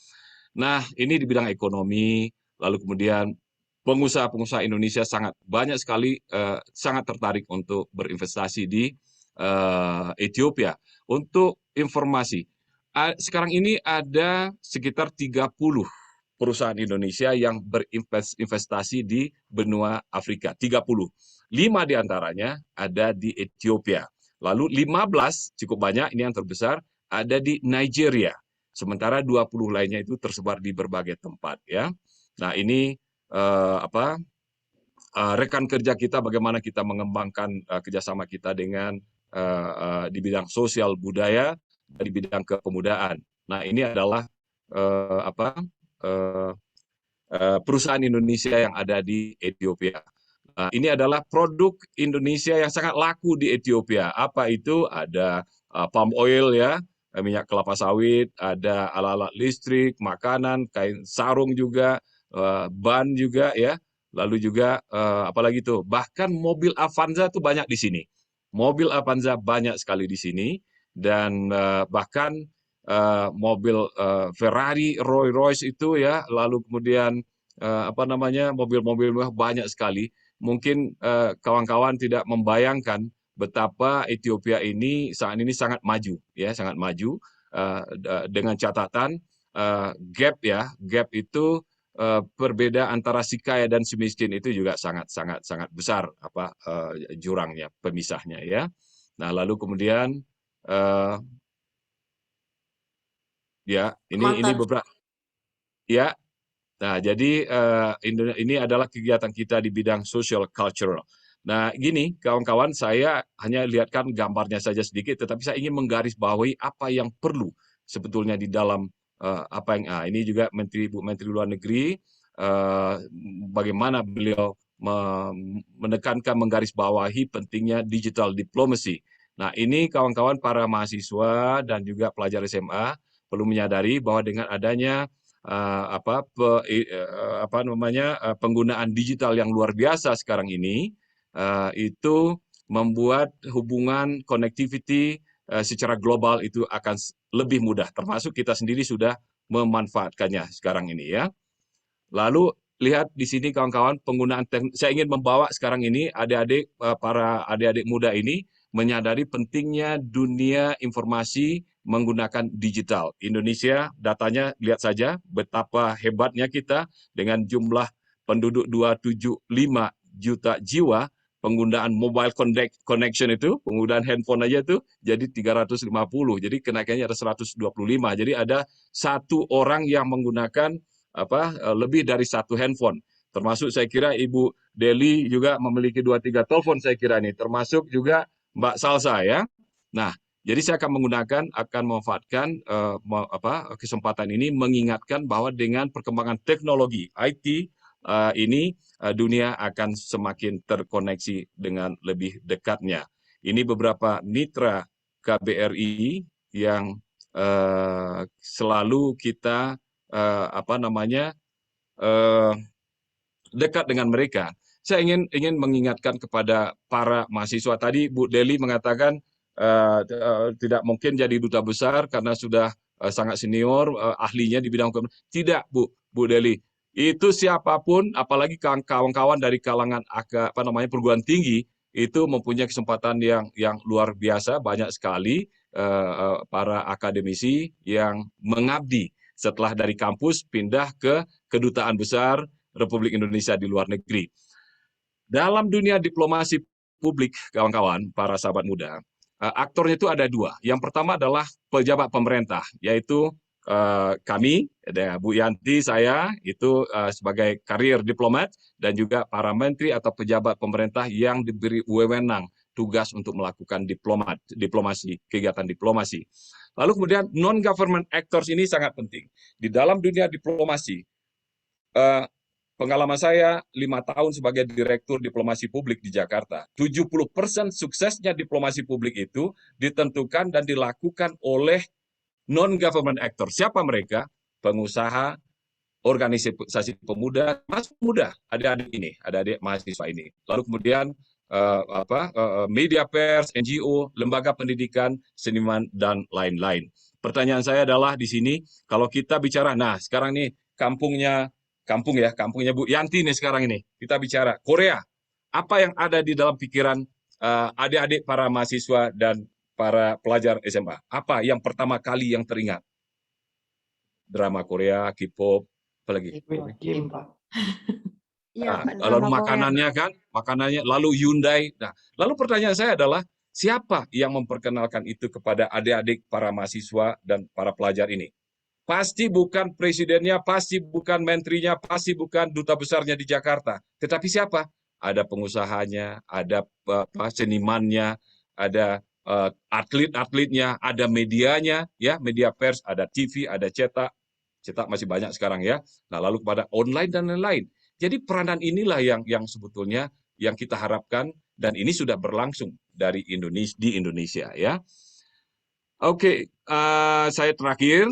Nah, ini di bidang ekonomi, lalu kemudian pengusaha-pengusaha Indonesia banyak sekali sangat tertarik untuk berinvestasi di Ethiopia. Untuk informasi, sekarang ini ada sekitar 30 perusahaan Indonesia yang berinvestasi di benua Afrika. 30. 5 diantaranya ada di Ethiopia. Lalu 15, cukup banyak, ini yang terbesar, ada di Nigeria. Sementara 20 lainnya itu tersebar di berbagai tempat. Ya. Nah, ini rekan kerja kita, bagaimana kita mengembangkan kerjasama kita dengan di bidang sosial budaya dan di bidang kepemudaan. Nah, ini adalah perusahaan Indonesia yang ada di Ethiopia. Ini adalah produk Indonesia yang sangat laku di Ethiopia. Apa itu? Ada palm oil ya, minyak kelapa sawit, ada alat-alat listrik, makanan, kain sarung juga, ban juga ya, lalu juga apalagi tuh, bahkan mobil Avanza tuh banyak di sini. Mobil Avanza banyak sekali di sini, dan bahkan mobil Ferrari, Rolls-Royce itu ya, lalu kemudian mobil-mobil banyak sekali. Mungkin kawan-kawan tidak membayangkan betapa Ethiopia ini saat ini sangat maju ya, sangat maju dengan catatan gap itu perbedaan antara si kaya dan si miskin itu juga sangat besar jurangnya, pemisahnya ya. Nah, lalu kemudian ini beberapa ya. Nah, jadi ini adalah kegiatan kita di bidang social cultural. Nah, gini kawan-kawan, saya hanya lihatkan gambarnya saja sedikit, tetapi saya ingin menggarisbawahi apa yang perlu sebetulnya di dalam ini juga Bu Menteri Luar Negeri, bagaimana beliau menekankan, menggarisbawahi pentingnya digital diplomacy. Nah, ini kawan-kawan para mahasiswa dan juga pelajar SMA perlu menyadari bahwa dengan adanya penggunaan digital yang luar biasa sekarang ini, itu membuat hubungan connectivity secara global itu akan lebih mudah, termasuk kita sendiri sudah memanfaatkannya sekarang ini ya. Lalu lihat di sini kawan-kawan, penggunaan saya ingin membawa sekarang ini para adik-adik muda ini menyadari pentingnya dunia informasi menggunakan digital. Indonesia, datanya lihat saja betapa hebatnya kita dengan jumlah penduduk 275 juta jiwa, penggunaan mobile connection itu, penggunaan handphone aja itu jadi 350. Jadi kenaikannya ada 125. Jadi ada satu orang yang menggunakan lebih dari satu handphone. Termasuk saya kira Ibu Deli juga memiliki 2-3 telepon saya kira ini, termasuk juga Mbak Salsa ya. Nah, jadi saya akan memanfaatkan kesempatan ini mengingatkan bahwa dengan perkembangan teknologi IT ini dunia akan semakin terkoneksi dengan lebih dekatnya. Ini beberapa mitra KBRI yang selalu kita dekat dengan mereka. Saya ingin mengingatkan kepada para mahasiswa. Tadi Bu Deli mengatakan tidak mungkin jadi duta besar karena sudah sangat senior, ahlinya di bidang hukum. Tidak, Bu Deli. Itu siapapun, apalagi kawan-kawan dari kalangan perguruan tinggi, itu mempunyai kesempatan yang luar biasa. Banyak sekali para akademisi yang mengabdi setelah dari kampus pindah ke kedutaan besar Republik Indonesia di luar negeri. Dalam dunia diplomasi publik, kawan-kawan, para sahabat muda, aktornya itu ada dua. Yang pertama adalah pejabat pemerintah, yaitu kami, ada Bu Yanti, saya itu sebagai karir diplomat, dan juga para menteri atau pejabat pemerintah yang diberi wewenang tugas untuk melakukan diplomasi, kegiatan diplomasi. Lalu kemudian non-government actors ini sangat penting. Di dalam dunia diplomasi, pengalaman saya 5 tahun sebagai Direktur Diplomasi Publik di Jakarta, 70% suksesnya diplomasi publik itu ditentukan dan dilakukan oleh non-government actor. Siapa mereka? Pengusaha, organisasi pemuda, masuk muda, adik-adik ini, adik-adik mahasiswa ini. Lalu kemudian media pers, NGO, lembaga pendidikan, seniman, dan lain-lain. Pertanyaan saya adalah di sini, kalau kita bicara, nah sekarang nih kampungnya Bu Yanti nih sekarang ini, kita bicara Korea. Apa yang ada di dalam pikiran adik-adik para mahasiswa dan para pelajar SMA? Apa yang pertama kali yang teringat? Drama Korea, K-pop, apalagi? Game, Pak. Nah, lalu makanannya, lalu Hyundai. Nah, lalu pertanyaan saya adalah, siapa yang memperkenalkan itu kepada adik-adik para mahasiswa dan para pelajar ini? Pasti bukan presidennya, pasti bukan menterinya, pasti bukan duta besarnya di Jakarta. Tetapi siapa? Ada pengusahanya, ada senimannya, ada atlet-atletnya, ada medianya, ya, media pers, ada TV, ada cetak masih banyak sekarang ya. Nah, lalu kepada online dan lain-lain. Jadi peranan inilah yang sebetulnya yang kita harapkan, dan ini sudah berlangsung di Indonesia ya. Oke, saya terakhir.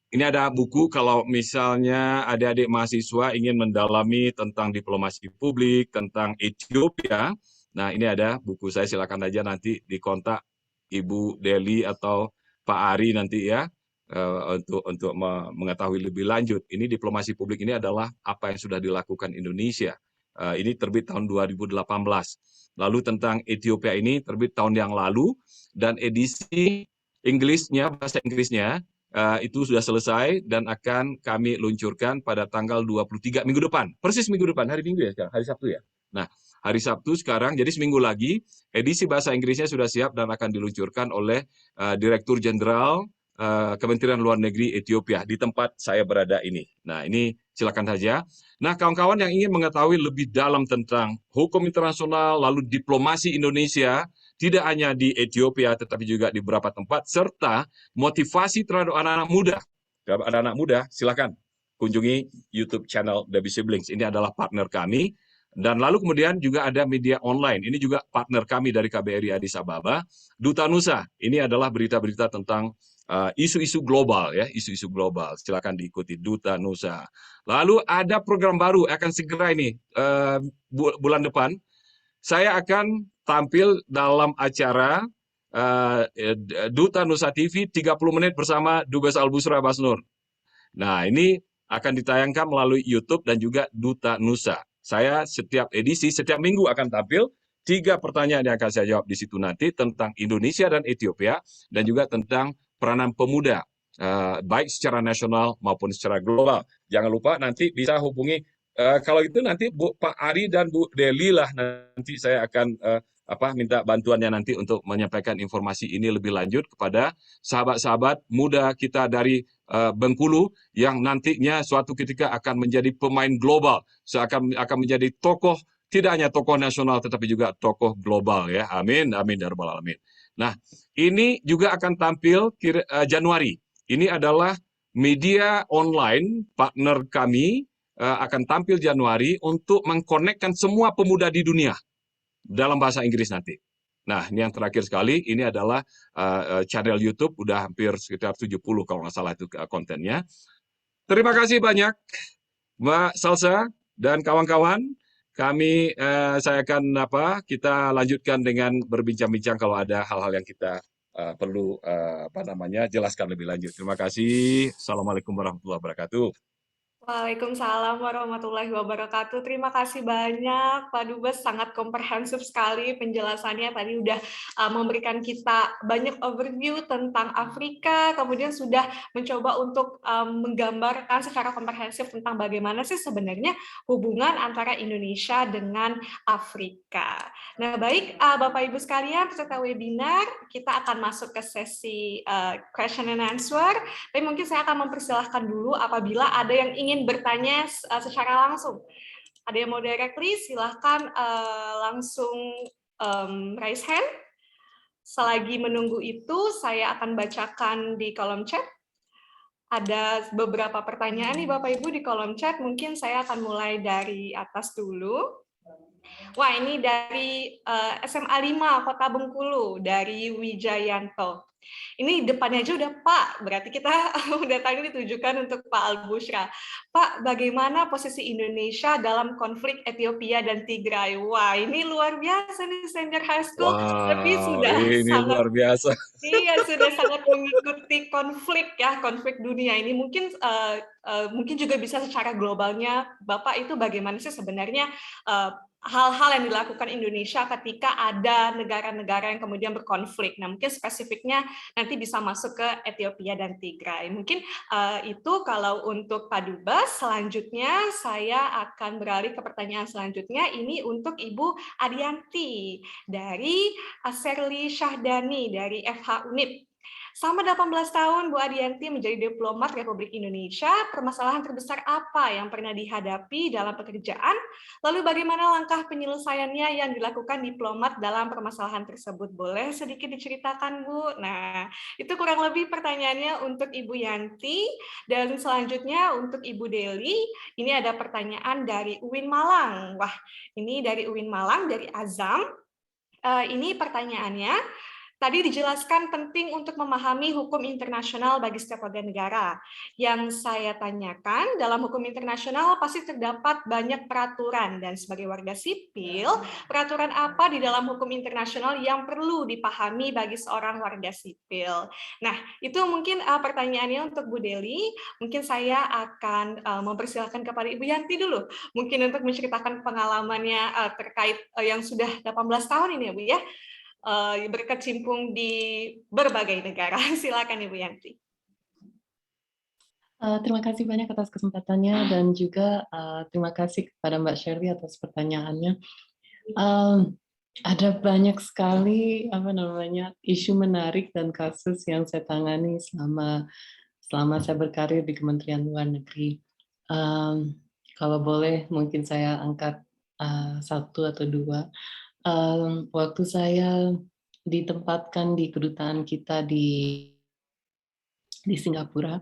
Ini ada buku kalau misalnya adik-adik mahasiswa ingin mendalami tentang diplomasi publik, tentang Ethiopia. Nah, ini ada buku saya, silakan aja nanti dikontak Ibu Deli atau Pak Ari nanti ya, untuk mengetahui lebih lanjut. Ini diplomasi publik ini adalah apa yang sudah dilakukan Indonesia. Ini terbit tahun 2018. Lalu tentang Ethiopia ini terbit tahun yang lalu, dan edisi Inggrisnya, bahasa Inggrisnya, itu sudah selesai dan akan kami luncurkan pada tanggal 23 minggu depan. Persis minggu depan, hari Minggu ya sekarang, hari Sabtu ya. Nah, hari Sabtu sekarang, jadi seminggu lagi, edisi bahasa Inggrisnya sudah siap dan akan diluncurkan oleh Direktur Jenderal Kementerian Luar Negeri Ethiopia di tempat saya berada ini. Nah, ini silakan saja. Nah, kawan-kawan yang ingin mengetahui lebih dalam tentang hukum internasional, lalu diplomasi Indonesia, tidak hanya di Ethiopia, tetapi juga di beberapa tempat, serta motivasi terhadap anak-anak muda. Terhadap anak-anak muda, silakan kunjungi YouTube channel Debbie Siblings. Ini adalah partner kami. Dan lalu kemudian juga ada media online. Ini juga partner kami dari KBRI Addis Ababa. Duta Nusa, ini adalah berita-berita tentang isu-isu global ya, isu-isu global. Silakan diikuti Duta Nusa. Lalu ada program baru akan segera ini bulan depan. Saya akan tampil dalam acara Duta Nusa TV 30 menit bersama Dubes Albusra Basnur. Nah, ini akan ditayangkan melalui YouTube dan juga Duta Nusa. Saya setiap edisi, setiap minggu akan tampil. 3 pertanyaan yang akan saya jawab di situ nanti tentang Indonesia dan Ethiopia, dan juga tentang peranan pemuda, baik secara nasional maupun secara global. Jangan lupa nanti bisa hubungi, kalau itu nanti Pak Ari dan Bu Deli lah, nanti saya akan minta bantuannya nanti untuk menyampaikan informasi ini lebih lanjut kepada sahabat-sahabat muda kita dari Bengkulu yang nantinya suatu ketika akan menjadi pemain global, akan menjadi tokoh, tidak hanya tokoh nasional tetapi juga tokoh global ya. Amin, amin ya rabbal alamin. Nah, ini juga akan tampil Januari. Ini adalah media online partner kami, akan tampil Januari untuk mengkonekkan semua pemuda di dunia dalam bahasa Inggris nanti. Nah, ini yang terakhir sekali, ini adalah channel YouTube, udah hampir sekitar 70 kalau nggak salah itu kontennya. Terima kasih banyak Mbak Salsa dan kawan-kawan. saya akan kita lanjutkan dengan berbincang-bincang kalau ada hal-hal yang kita perlu jelaskan lebih lanjut. Terima kasih. Assalamualaikum warahmatullahi wabarakatuh. Waalaikumsalam warahmatullahi wabarakatuh. Terima kasih banyak Pak Dubes, sangat komprehensif sekali penjelasannya. Tadi udah memberikan kita banyak overview tentang Afrika, kemudian sudah mencoba untuk menggambarkan secara komprehensif tentang bagaimana sih sebenarnya hubungan antara Indonesia dengan Afrika. Nah, baik Bapak Ibu sekalian, peserta webinar, kita akan masuk ke sesi question and answer. Tapi mungkin saya akan mempersilahkan dulu apabila ada yang ingin bertanya secara langsung. Ada yang mau directly, silahkan langsung raise hand. Selagi menunggu itu, saya akan bacakan di kolom chat. Ada beberapa pertanyaan nih Bapak Ibu di kolom chat, mungkin saya akan mulai dari atas dulu. Wah, ini dari SMA 5 Kota Bengkulu, dari Wijayanto. Ini depannya aja udah Pak, berarti kita udah tadi ditujukan untuk Pak Al-Bushra. Pak, bagaimana posisi Indonesia dalam konflik Ethiopia dan Tigray? Wah, ini luar biasa nih Senior High School. Tapi sudah ini sangat luar biasa. Iya, sudah sangat mengikuti konflik dunia ini. Mungkin juga bisa secara globalnya, Bapak itu bagaimana sih sebenarnya hal-hal yang dilakukan Indonesia ketika ada negara-negara yang kemudian berkonflik. Nah, mungkin spesifiknya nanti bisa masuk ke Ethiopia dan Tigray. Mungkin itu kalau untuk Pak Dubes. Selanjutnya saya akan beralih ke pertanyaan selanjutnya. Ini untuk Ibu Adianti dari Serli Syahdani dari FH Unip. Selama 18 tahun, Bu Adianti menjadi diplomat Republik Indonesia, permasalahan terbesar apa yang pernah dihadapi dalam pekerjaan? Lalu bagaimana langkah penyelesaiannya yang dilakukan diplomat dalam permasalahan tersebut? Boleh sedikit diceritakan, Bu? Nah, itu kurang lebih pertanyaannya untuk Ibu Yanti. Dan selanjutnya untuk Ibu Deli, ini ada pertanyaan dari Uwin Malang. Wah, ini dari Uwin Malang, dari Azam. Ini pertanyaannya. Tadi dijelaskan penting untuk memahami hukum internasional bagi setiap warga negara. Yang saya tanyakan, dalam hukum internasional pasti terdapat banyak peraturan, dan sebagai warga sipil, peraturan apa di dalam hukum internasional yang perlu dipahami bagi seorang warga sipil? Nah, itu mungkin pertanyaannya untuk Bu Deli. Mungkin saya akan mempersilahkan kepada Ibu Yanti dulu, mungkin untuk menceritakan pengalamannya terkait yang sudah 18 tahun ini ya Bu ya, berkecimpung di berbagai negara. Silakan Ibu Yanti. Terima kasih banyak atas kesempatannya dan juga terima kasih kepada Mbak Shirley atas pertanyaannya. Ada banyak sekali isu menarik dan kasus yang saya tangani selama saya berkarir di Kementerian Luar Negeri. Kalau boleh mungkin saya angkat satu atau dua. Waktu saya ditempatkan di kedutaan kita di Singapura,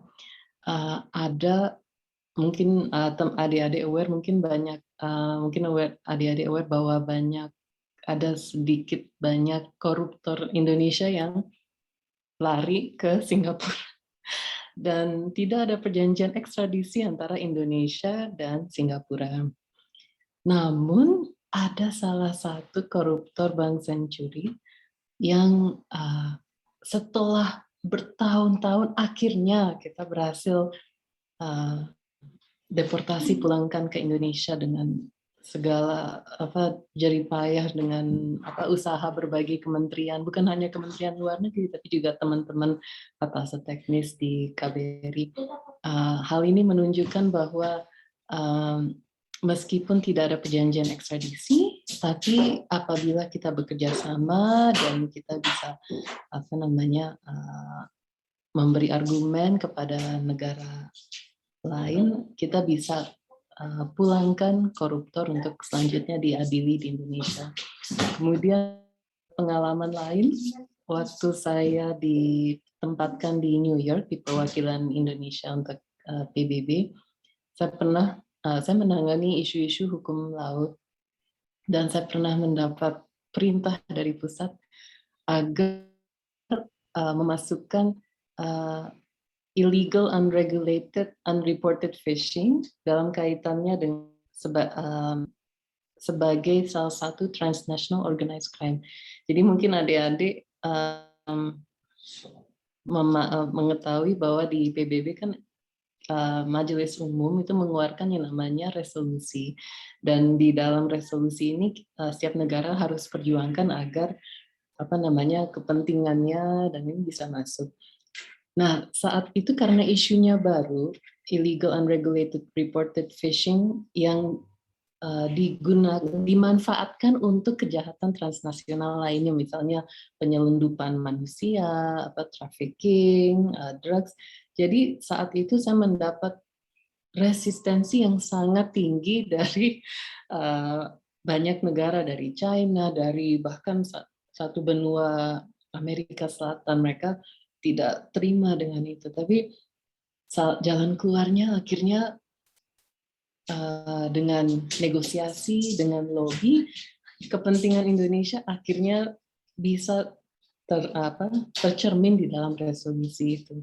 ada mungkin adik-adik aware, mungkin banyak adik-adik aware bahwa ada sedikit banyak koruptor Indonesia yang lari ke Singapura dan tidak ada perjanjian ekstradisi antara Indonesia dan Singapura. Namun ada salah satu koruptor Bank Senturi yang setelah bertahun-tahun akhirnya kita berhasil deportasi pulangkan ke Indonesia dengan segala jerih payah, dengan usaha berbagai kementerian, bukan hanya Kementerian Luar Negeri tapi juga teman-teman atas teknis di KBRI. Hal ini menunjukkan bahwa meskipun tidak ada perjanjian ekstradisi, tapi apabila kita bekerja sama dan kita bisa memberi argumen kepada negara lain, kita bisa pulangkan koruptor untuk selanjutnya diadili di Indonesia. Kemudian pengalaman lain, waktu saya ditempatkan di New York di perwakilan Indonesia untuk PBB, saya menangani isu-isu hukum laut, dan saya pernah mendapat perintah dari pusat agar memasukkan illegal, unregulated, unreported fishing dalam kaitannya dengan sebagai salah satu transnational organized crime. Jadi mungkin adik-adik mengetahui bahwa di PBB kan Majelis Umum itu mengeluarkan yang namanya resolusi, dan di dalam resolusi ini setiap negara harus perjuangkan agar kepentingannya dan ini bisa masuk. Nah, saat itu karena isunya baru, illegal unregulated reported fishing yang dimanfaatkan untuk kejahatan transnasional lainnya, misalnya penyelundupan manusia, trafficking, drugs. Jadi saat itu saya mendapat resistensi yang sangat tinggi dari banyak negara, dari China, dari bahkan satu benua Amerika Selatan. Mereka tidak terima dengan itu. Tapi jalan keluarnya akhirnya dengan negosiasi, dengan lobby, kepentingan Indonesia akhirnya bisa tercermin di dalam resolusi itu.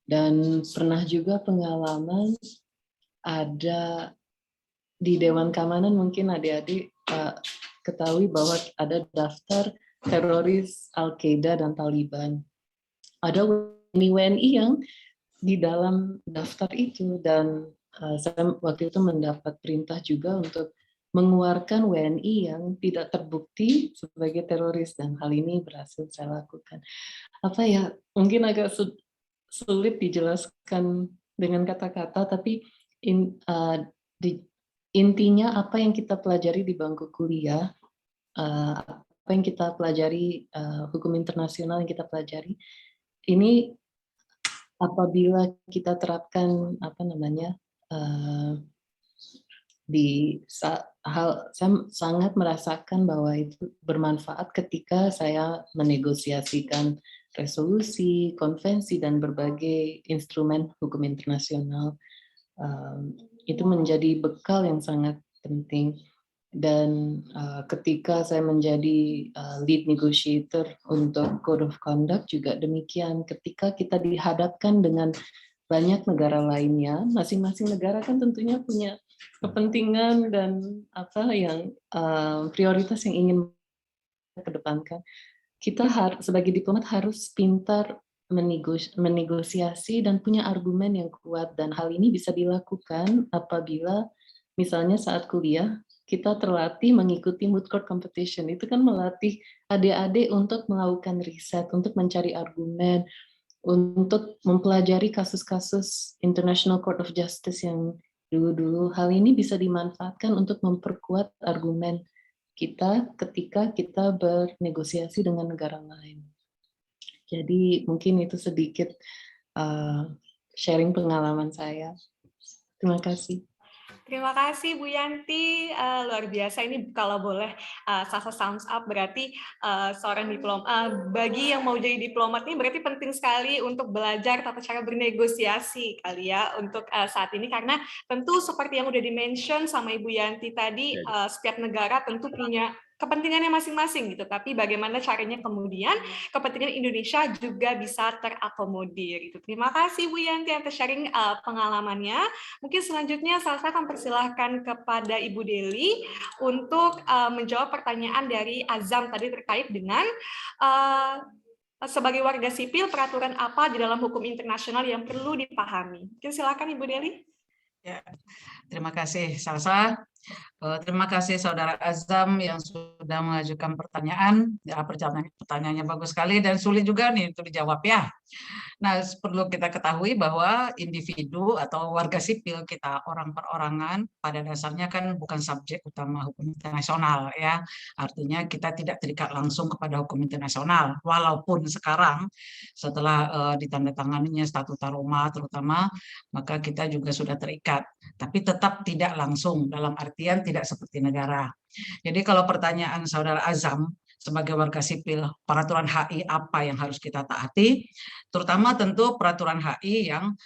Dan pernah juga pengalaman ada di Dewan Keamanan, mungkin adik-adik ketahui bahwa ada daftar teroris Al-Qaeda dan Taliban. Ada WNI yang di dalam daftar itu, dan saya waktu itu mendapat perintah juga untuk mengeluarkan WNI yang tidak terbukti sebagai teroris, dan hal ini berhasil saya lakukan. Mungkin agak sulit dijelaskan dengan kata-kata, tapi intinya apa yang kita pelajari di bangku kuliah, apa yang kita pelajari, hukum internasional yang kita pelajari, ini apabila kita terapkan saya sangat merasakan bahwa itu bermanfaat ketika saya menegosiasikan resolusi, konvensi, dan berbagai instrumen hukum internasional. Itu menjadi bekal yang sangat penting. Dan ketika saya menjadi lead negotiator untuk Code of Conduct juga demikian. Ketika kita dihadapkan dengan banyak negara lainnya, masing-masing negara kan tentunya punya kepentingan dan prioritas yang ingin kedepankan. Kita sebagai diplomat harus pintar menegosiasi dan punya argumen yang kuat, dan hal ini bisa dilakukan apabila misalnya saat kuliah kita terlatih mengikuti moot court competition. Itu kan melatih adik-adik untuk melakukan riset, untuk mencari argumen, untuk mempelajari kasus-kasus International Court of Justice yang dulu-dulu. Hal ini bisa dimanfaatkan untuk memperkuat argumen kita ketika kita bernegosiasi dengan negara lain. Jadi mungkin itu sedikit sharing pengalaman saya. Terima kasih. Terima kasih Bu Yanti, luar biasa. Ini kalau boleh Sasa thumbs up, berarti seorang bagi yang mau jadi diplomat ini berarti penting sekali untuk belajar tata cara bernegosiasi kali ya untuk saat ini, karena tentu seperti yang udah di-mention sama Ibu Yanti tadi, setiap negara tentu punya kepentingannya masing-masing gitu, tapi bagaimana caranya kemudian kepentingan Indonesia juga bisa terakomodir gitu. Terima kasih Bu Yanti atas sharing pengalamannya. Mungkin selanjutnya saya akan persilahkan kepada Ibu Deli untuk menjawab pertanyaan dari Azam tadi terkait dengan sebagai warga sipil peraturan apa di dalam hukum internasional yang perlu dipahami. Mungkin silakan Ibu Deli. Ya, terima kasih Salsa. Terima kasih Saudara Azam yang sudah mengajukan pertanyaan. Ya, pertanyaannya bagus sekali dan sulit juga nih untuk dijawab ya. Nah, perlu kita ketahui bahwa individu atau warga sipil kita, orang perorangan, pada dasarnya kan bukan subjek utama hukum internasional ya. Artinya kita tidak terikat langsung kepada hukum internasional. Walaupun sekarang setelah ditandatanganinya Statuta Roma terutama, maka kita juga sudah terikat. Tapi tetap tidak langsung, dalam artian tidak seperti negara. Jadi kalau pertanyaan Saudara Azam, sebagai warga sipil, peraturan HI apa yang harus kita taati, terutama tentu peraturan HI yang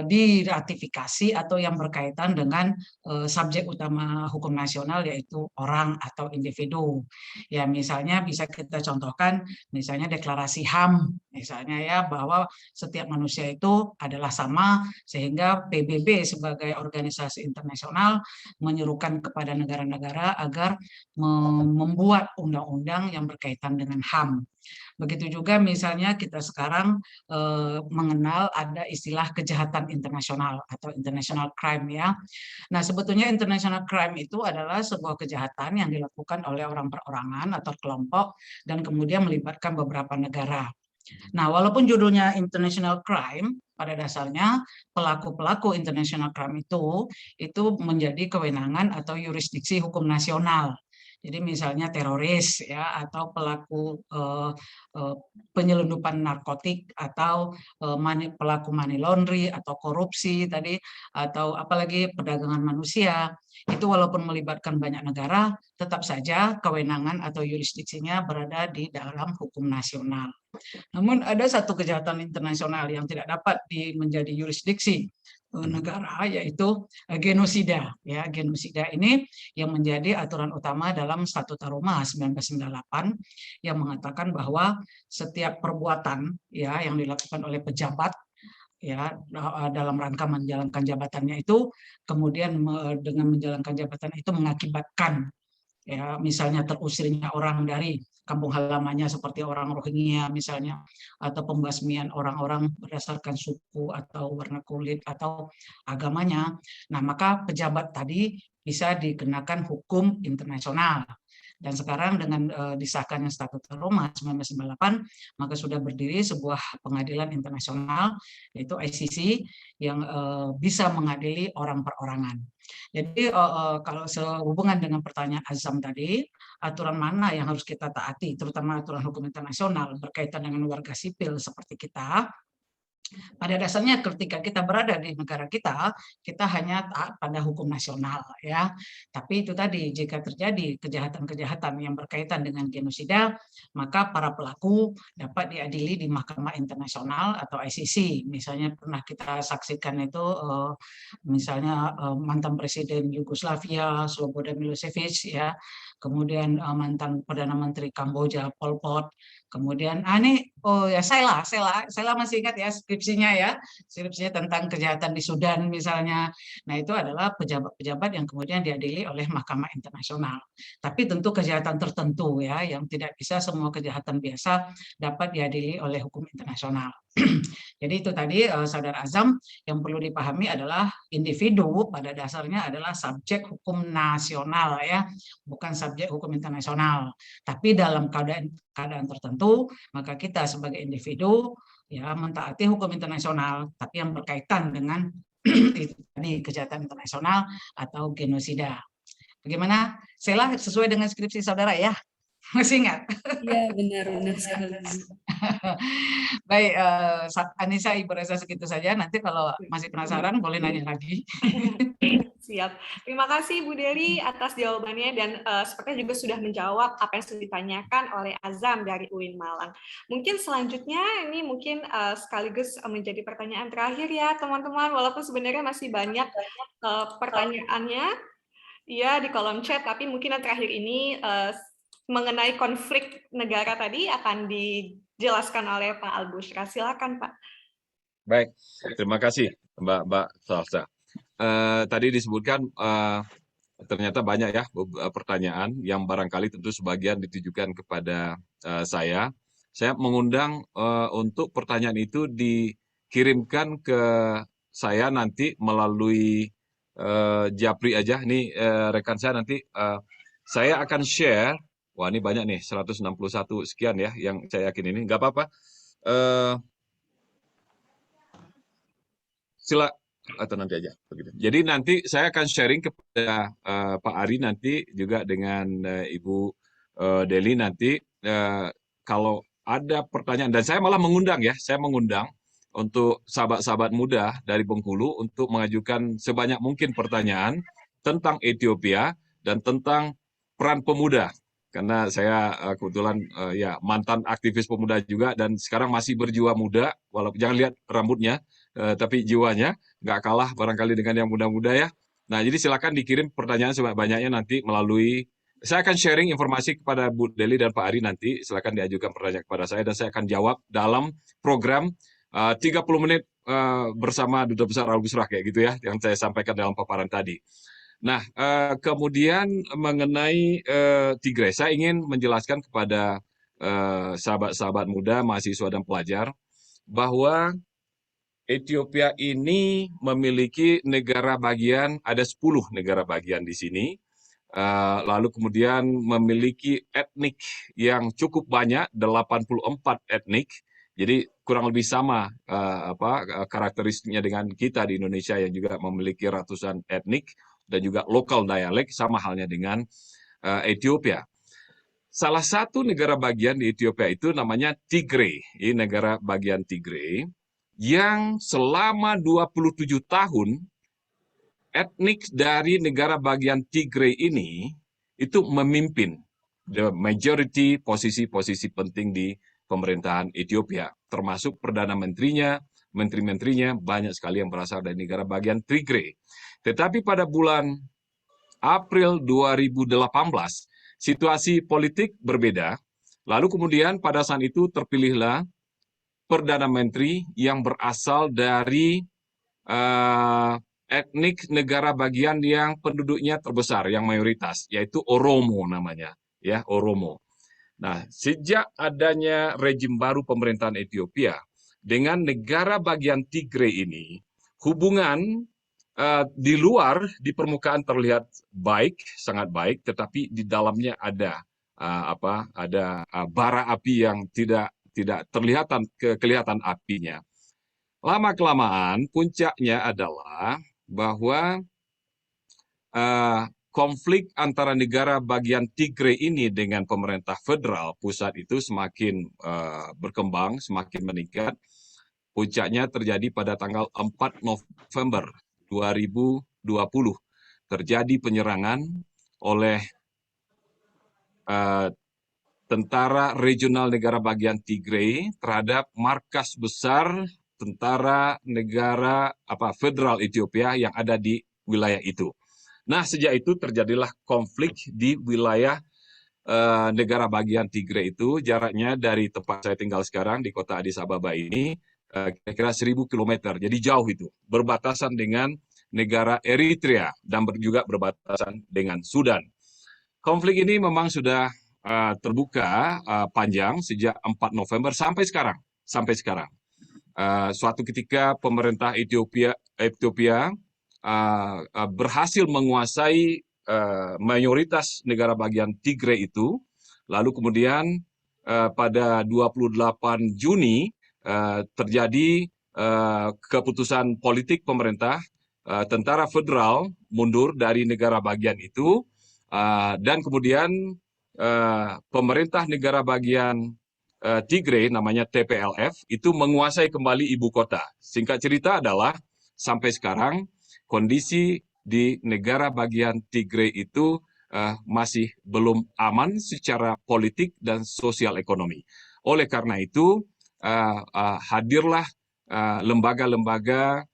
diratifikasi atau yang berkaitan dengan subjek utama hukum nasional, yaitu orang atau individu. Ya, misalnya bisa kita contohkan, misalnya deklarasi HAM, misalnya ya, bahwa setiap manusia itu adalah sama, sehingga PBB sebagai organisasi internasional menyerukan kepada negara-negara agar membuat undang-undang yang berkaitan dengan HAM. Begitu juga misalnya kita sekarang mengenal ada istilah kejahatan internasional atau international crime ya. Nah, sebetulnya international crime itu adalah sebuah kejahatan yang dilakukan oleh orang perorangan atau kelompok dan kemudian melibatkan beberapa negara. Nah, walaupun judulnya international crime, pada dasarnya pelaku-pelaku international crime itu menjadi kewenangan atau yurisdiksi hukum nasional. Jadi misalnya teroris ya, atau pelaku penyelundupan narkotik, atau pelaku money laundry atau korupsi tadi, atau apalagi perdagangan manusia, itu walaupun melibatkan banyak negara, tetap saja kewenangan atau yurisdiksinya berada di dalam hukum nasional. Namun ada satu kejahatan internasional yang tidak dapat menjadi yurisdiksi negara, yaitu genosida. Ya, genosida ini yang menjadi aturan utama dalam Statuta Roma 1998 yang mengatakan bahwa setiap perbuatan ya yang dilakukan oleh pejabat ya dalam rangka menjalankan jabatannya itu, kemudian dengan menjalankan jabatan itu mengakibatkan ya misalnya terusirnya orang dari kampung halamannya seperti orang Rohingya misalnya, atau pembasmian orang-orang berdasarkan suku atau warna kulit atau agamanya. Nah, maka pejabat tadi bisa dikenakan hukum internasional. Dan sekarang dengan disahkannya Statuta Roma 1998, maka sudah berdiri sebuah pengadilan internasional, yaitu ICC, yang bisa mengadili orang perorangan. Jadi kalau sehubungan dengan pertanyaan Azam tadi, aturan mana yang harus kita taati, terutama aturan hukum internasional berkaitan dengan warga sipil seperti kita, pada dasarnya ketika kita berada di negara kita hanya taat pada hukum nasional ya. Tapi itu tadi, jika terjadi kejahatan-kejahatan yang berkaitan dengan genosida, maka para pelaku dapat diadili di Mahkamah Internasional atau ICC. Misalnya pernah kita saksikan itu misalnya mantan Presiden Yugoslavia Slobodan Milosevic ya, kemudian mantan Perdana Menteri Kamboja Pol Pot, kemudian Sela masih ingat ya skripsinya tentang kejahatan di Sudan misalnya. Nah, itu adalah pejabat-pejabat yang kemudian diadili oleh Mahkamah Internasional. Tapi tentu kejahatan tertentu ya, yang tidak bisa semua kejahatan biasa dapat diadili oleh hukum internasional. Jadi itu tadi Saudara Azam, yang perlu dipahami adalah individu pada dasarnya adalah subjek hukum nasional ya, bukan subjek hukum internasional. Tapi dalam keadaan tertentu, maka kita sebagai individu ya mentaati hukum internasional, tapi yang berkaitan dengan itu tadi kejahatan internasional atau genosida. Bagaimana? Sela, sesuai dengan skripsi saudara ya? Masih ingat? Iya, benar sekali. Baik, Anissa, Ibu Reza segitu saja. Nanti kalau masih penasaran boleh nanya lagi. Siap. Terima kasih Bu Dery atas jawabannya, dan sepertinya juga sudah menjawab apa yang sudah ditanyakan oleh Azam dari UIN Malang. Mungkin selanjutnya ini mungkin sekaligus menjadi pertanyaan terakhir ya teman-teman, walaupun sebenarnya masih banyak pertanyaannya ya di kolom chat, tapi mungkin yang terakhir ini mengenai konflik negara tadi akan dijelaskan oleh Pak Al-Bushra. Silakan Pak. Baik, terima kasih Mbak Salsa. Tadi disebutkan ternyata banyak ya pertanyaan yang barangkali tentu sebagian ditujukan kepada saya. Saya mengundang untuk pertanyaan itu dikirimkan ke saya nanti melalui Japri aja. Ini rekan saya nanti saya akan share. Wah, ini banyak nih, 161 sekian ya yang saya yakin ini. Nggak apa-apa. Atau nanti aja. Begitu. Jadi nanti saya akan sharing kepada Pak Ari nanti juga dengan Ibu Deli nanti kalau ada pertanyaan, dan saya malah mengundang ya, saya mengundang untuk sahabat-sahabat muda dari Bengkulu untuk mengajukan sebanyak mungkin pertanyaan tentang Ethiopia dan tentang peran pemuda karena saya kebetulan ya mantan aktivis pemuda juga dan sekarang masih berjiwa muda, walaupun jangan lihat rambutnya, tapi jiwanya nggak kalah barangkali dengan yang muda-muda ya. Nah, jadi silakan dikirim pertanyaan sebanyak-banyaknya nanti melalui, saya akan sharing informasi kepada Bu Deli dan Pak Ari nanti, silakan diajukan pertanyaan kepada saya dan saya akan jawab dalam program 30 menit bersama Duta Besar Al-Busrah kayak gitu ya, yang saya sampaikan dalam paparan tadi. Nah, kemudian mengenai Tigray, saya ingin menjelaskan kepada sahabat-sahabat muda, mahasiswa dan pelajar, bahwa Ethiopia ini memiliki negara bagian, ada 10 negara bagian di sini, lalu kemudian memiliki etnik yang cukup banyak, 84 etnik, jadi kurang lebih sama karakteristiknya dengan kita di Indonesia yang juga memiliki ratusan etnik, dan juga lokal dialek, sama halnya dengan Ethiopia. Salah satu negara bagian di Ethiopia itu namanya Tigray, ini negara bagian Tigray, yang selama 27 tahun etnik dari negara bagian Tigray ini itu memimpin the majority posisi-posisi penting di pemerintahan Ethiopia, termasuk Perdana Menterinya, menteri-menterinya banyak sekali yang berasal dari negara bagian Tigray. Tetapi pada bulan April 2018, situasi politik berbeda, lalu kemudian pada saat itu terpilihlah Perdana Menteri yang berasal dari etnik negara bagian yang penduduknya terbesar, yang mayoritas, yaitu Oromo namanya, ya Oromo. Nah, sejak adanya rejim baru pemerintahan Ethiopia dengan negara bagian Tigray ini, hubungan di luar, di permukaan terlihat baik, sangat baik, tetapi di dalamnya ada bara api yang tidak kelihatan apinya. Lama-kelamaan puncaknya adalah bahwa konflik antara negara bagian Tigray ini dengan pemerintah federal pusat itu semakin berkembang, semakin meningkat. Puncaknya terjadi pada tanggal 4 November 2020. Terjadi penyerangan oleh tentara regional negara bagian Tigray terhadap markas besar tentara negara federal Ethiopia yang ada di wilayah itu. Nah, sejak itu terjadilah konflik di wilayah negara bagian Tigray itu, jaraknya dari tempat saya tinggal sekarang di kota Addis Ababa ini kira-kira 1000 km, jadi jauh itu, berbatasan dengan negara Eritrea dan juga berbatasan dengan Sudan. Konflik ini memang sudah terbuka panjang sejak 4 November sampai sekarang. Suatu ketika pemerintah Ethiopia berhasil menguasai mayoritas negara bagian Tigray itu, lalu kemudian pada 28 Juni terjadi keputusan politik pemerintah, tentara federal mundur dari negara bagian itu, dan kemudian pemerintah negara bagian Tigray namanya TPLF itu menguasai kembali ibu kota. Singkat cerita adalah sampai sekarang kondisi di negara bagian Tigray itu masih belum aman secara politik dan sosial ekonomi. Oleh karena itu hadirlah lembaga-lembaga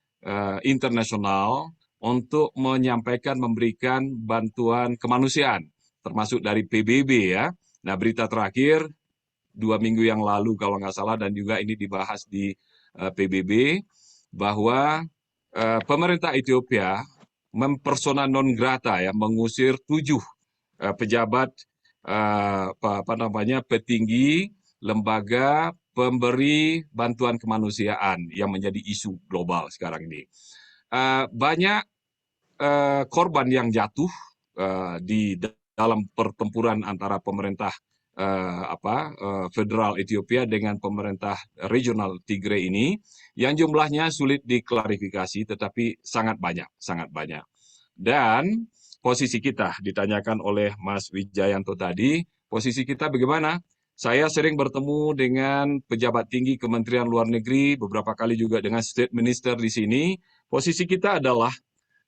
internasional untuk menyampaikan, memberikan bantuan kemanusiaan, termasuk dari PBB ya. Nah, berita terakhir 2 minggu yang lalu kalau nggak salah, dan juga ini dibahas di PBB, bahwa pemerintah Ethiopia mempersona non grata ya, mengusir 7 pejabat petinggi lembaga pemberi bantuan kemanusiaan yang menjadi isu global sekarang ini. Banyak korban yang jatuh di dalam pertempuran antara pemerintah federal Ethiopia dengan pemerintah regional Tigray ini, yang jumlahnya sulit diklarifikasi, tetapi sangat banyak. Dan posisi kita ditanyakan oleh Mas Wijayanto tadi, posisi kita bagaimana? Saya sering bertemu dengan pejabat tinggi Kementerian Luar Negeri, beberapa kali juga dengan State Minister di sini. Posisi kita adalah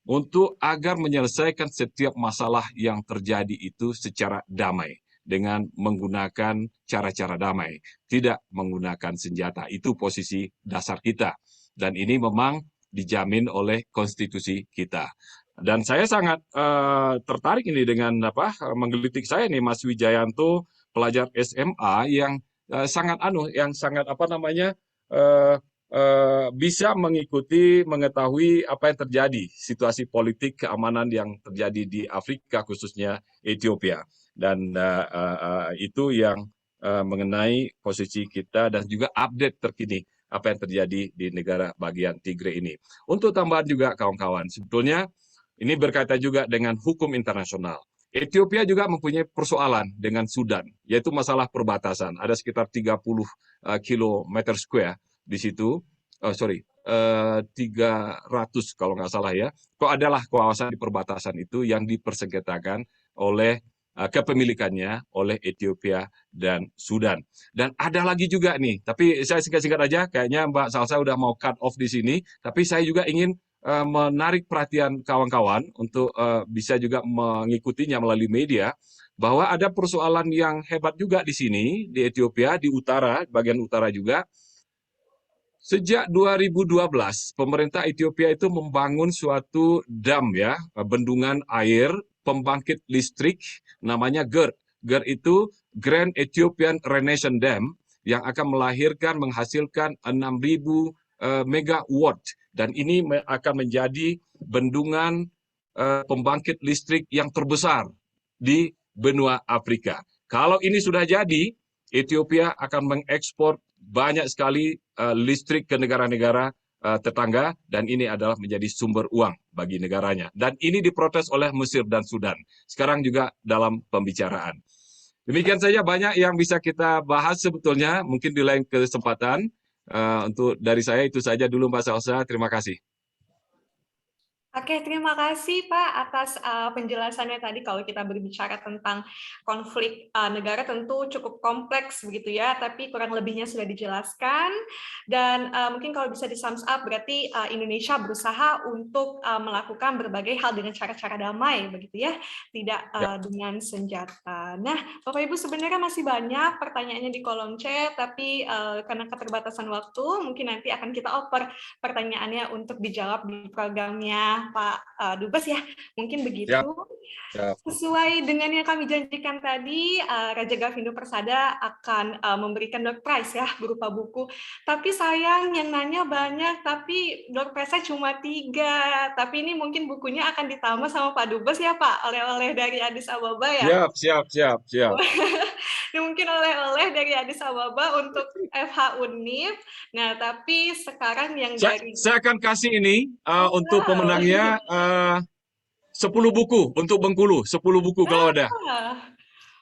untuk agar menyelesaikan setiap masalah yang terjadi itu secara damai. dengan menggunakan cara-cara damai, tidak menggunakan senjata. Itu posisi dasar kita. Dan ini memang dijamin oleh konstitusi kita. Dan saya sangat tertarik ini dengan menggelitik saya nih Mas Wijayanto, pelajar SMA yang sangat bisa mengikuti, mengetahui apa yang terjadi, situasi politik keamanan yang terjadi di Afrika, khususnya Ethiopia. Dan itu yang mengenai posisi kita dan juga update terkini apa yang terjadi di negara bagian Tigray ini. Untuk tambahan juga kawan-kawan, sebetulnya ini berkaitan juga dengan hukum internasional. Ethiopia juga mempunyai persoalan dengan Sudan, yaitu masalah perbatasan. Ada sekitar 30 kilometer square di situ, 300 kalau nggak salah ya. Kok adalah kawasan di perbatasan itu yang dipersengketakan oleh kepemilikannya oleh Ethiopia dan Sudan. Dan ada lagi juga nih, tapi saya singkat-singkat aja, kayaknya Mbak Salsa udah mau cut off di sini, tapi saya juga ingin menarik perhatian kawan-kawan untuk bisa juga mengikutinya melalui media, bahwa ada persoalan yang hebat juga di sini, di Ethiopia, di utara, bagian utara juga. Sejak 2012, pemerintah Ethiopia itu membangun suatu dam ya, bendungan air, pembangkit listrik, namanya GERD. GERD itu Grand Ethiopian Renaissance Dam, yang akan menghasilkan 6.000 megawatt. Dan ini akan menjadi bendungan pembangkit listrik yang terbesar di benua Afrika. Kalau ini sudah jadi, Ethiopia akan mengekspor banyak sekali listrik ke negara-negara tetangga, dan ini adalah menjadi sumber uang bagi negaranya. Dan ini diprotes oleh Mesir dan Sudan. Sekarang juga dalam pembicaraan. Demikian saja, banyak yang bisa kita bahas sebetulnya, mungkin di lain kesempatan. Untuk dari saya itu saja dulu Mbak Salsa, terima kasih. Oke, terima kasih Pak atas penjelasannya tadi. Kalau kita berbicara tentang konflik negara tentu cukup kompleks begitu ya, tapi kurang lebihnya sudah dijelaskan. Dan mungkin kalau bisa di-sums up, berarti Indonesia berusaha untuk melakukan berbagai hal dengan cara-cara damai begitu ya, tidak dengan senjata. Nah, Bapak Ibu sebenarnya masih banyak pertanyaannya di kolom chat, tapi karena keterbatasan waktu, mungkin nanti akan kita oper pertanyaannya untuk dijawab di programnya Pak Dubes ya, mungkin begitu. Sesuai dengan yang kami janjikan tadi, Raja Gavindo Persada akan memberikan door prize ya, berupa buku. Tapi sayang yang nanya banyak, tapi door prize-nya cuma 3. Tapi ini mungkin bukunya akan ditambah sama Pak Dubes ya Pak, oleh-oleh dari Addis Ababa ya. Siap. Mungkin oleh-oleh dari Addis Ababa untuk FH Unip. Nah, tapi sekarang yang dari... Saya akan kasih ini untuk pemenangnya 10 buku untuk Bengkulu, 10 buku kalau ada.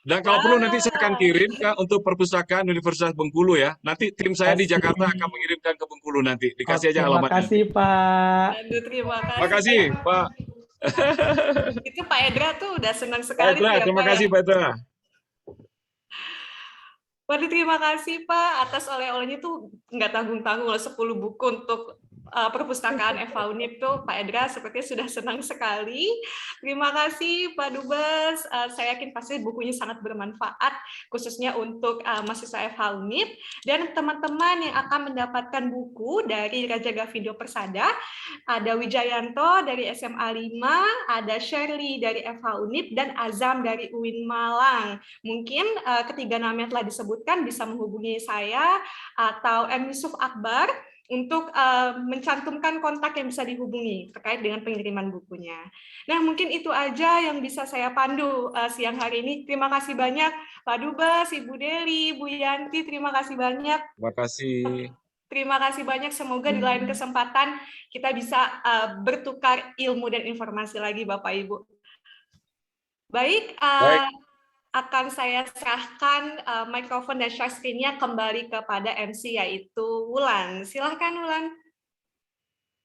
Dan kalau perlu nanti saya akan kirim untuk perpustakaan Universitas Bengkulu ya. Nanti tim saya di Jakarta akan mengirimkan ke Bengkulu nanti. Dikasih aja alamatnya. Terima kasih Pak. Aduh, terima kasih. Terima kasih Pak. Itu Pak Edra tuh udah senang sekali. Pak Edra, terima kasih Pak Edra. Waduh, terima kasih Pak atas oleh-olehnya tuh nggak tanggung-tanggung loh, 10 buku untuk perpustakaan FH Unip tuh Pak Edra sepertinya sudah senang sekali. Terima kasih Pak Dubes. Saya yakin pasti bukunya sangat bermanfaat khususnya untuk mahasiswa FH Unip, dan teman-teman yang akan mendapatkan buku dari Raja Gavindo Persada ada Wijayanto dari SMA 5, ada Shirley dari FH Unip, dan Azam dari UIN Malang. Mungkin ketiga nama yang telah disebutkan bisa menghubungi saya atau M. Yusuf Akbar untuk mencantumkan kontak yang bisa dihubungi terkait dengan pengiriman bukunya. Nah, mungkin itu aja yang bisa saya pandu siang hari ini. Terima kasih banyak Pak Dubes, Ibu Deli, Bu Yanti, terima kasih banyak. Terima kasih. Terima kasih banyak, semoga di lain kesempatan kita bisa bertukar ilmu dan informasi lagi Bapak Ibu. Baik. Akan saya serahkan mikrofon dan share screen-nya kembali kepada MC, yaitu Wulan. Silahkan Wulan.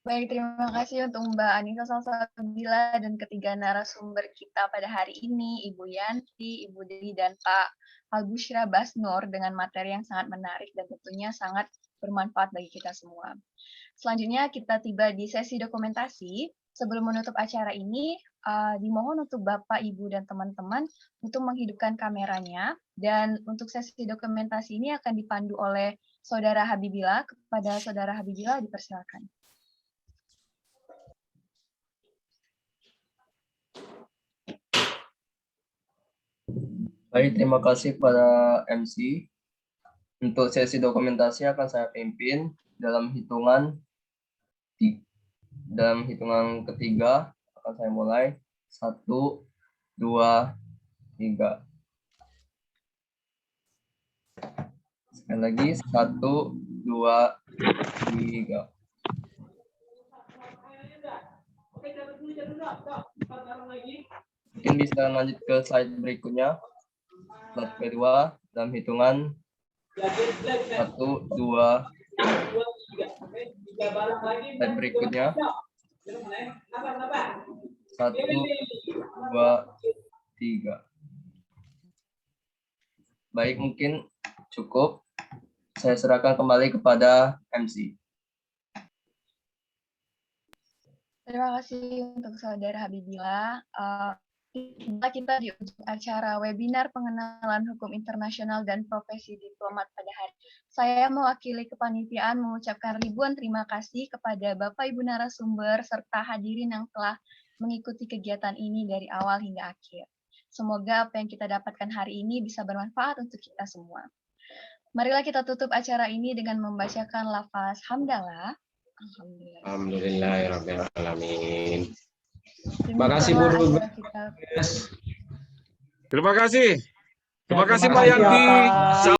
Baik, terima kasih untuk Mbak Anissa Salsabila dan ketiga narasumber kita pada hari ini, Ibu Yanti, Ibu Deli, dan Pak Al-Bushra Basnur dengan materi yang sangat menarik dan tentunya sangat bermanfaat bagi kita semua. Selanjutnya kita tiba di sesi dokumentasi. Sebelum menutup acara ini, dimohon untuk Bapak, Ibu, dan teman-teman untuk menghidupkan kameranya. Dan untuk sesi dokumentasi ini akan dipandu oleh Saudara Habibila. Kepada Saudara Habibila, dipersilakan. Baik, terima kasih kepada MC. Untuk sesi dokumentasi akan saya pimpin dalam hitungan ketiga akan saya mulai. 1, 2, 3. Sekali lagi 1, 2, 3. Mungkin bisa lanjut ke slide berikutnya. Slide kedua dalam hitungan 1, 2. Slide berikutnya 1, 2, 3. Baik, mungkin cukup. Saya serahkan kembali kepada MC. Terima kasih untuk Saudara Habibila. Kita di ujung acara webinar pengenalan hukum internasional dan profesi diplomat pada hari ini. Saya mewakili kepanitiaan mengucapkan ribuan terima kasih kepada Bapak Ibu narasumber serta hadirin yang telah mengikuti kegiatan ini dari awal hingga akhir. Semoga apa yang kita dapatkan hari ini bisa bermanfaat untuk kita semua. Marilah kita tutup acara ini dengan membacakan lafaz hamdalah. Alhamdulillahirrahmanirrahim. Terima kasih Bu Dubes. Terima kasih. Terima kasih Mbak Yanti.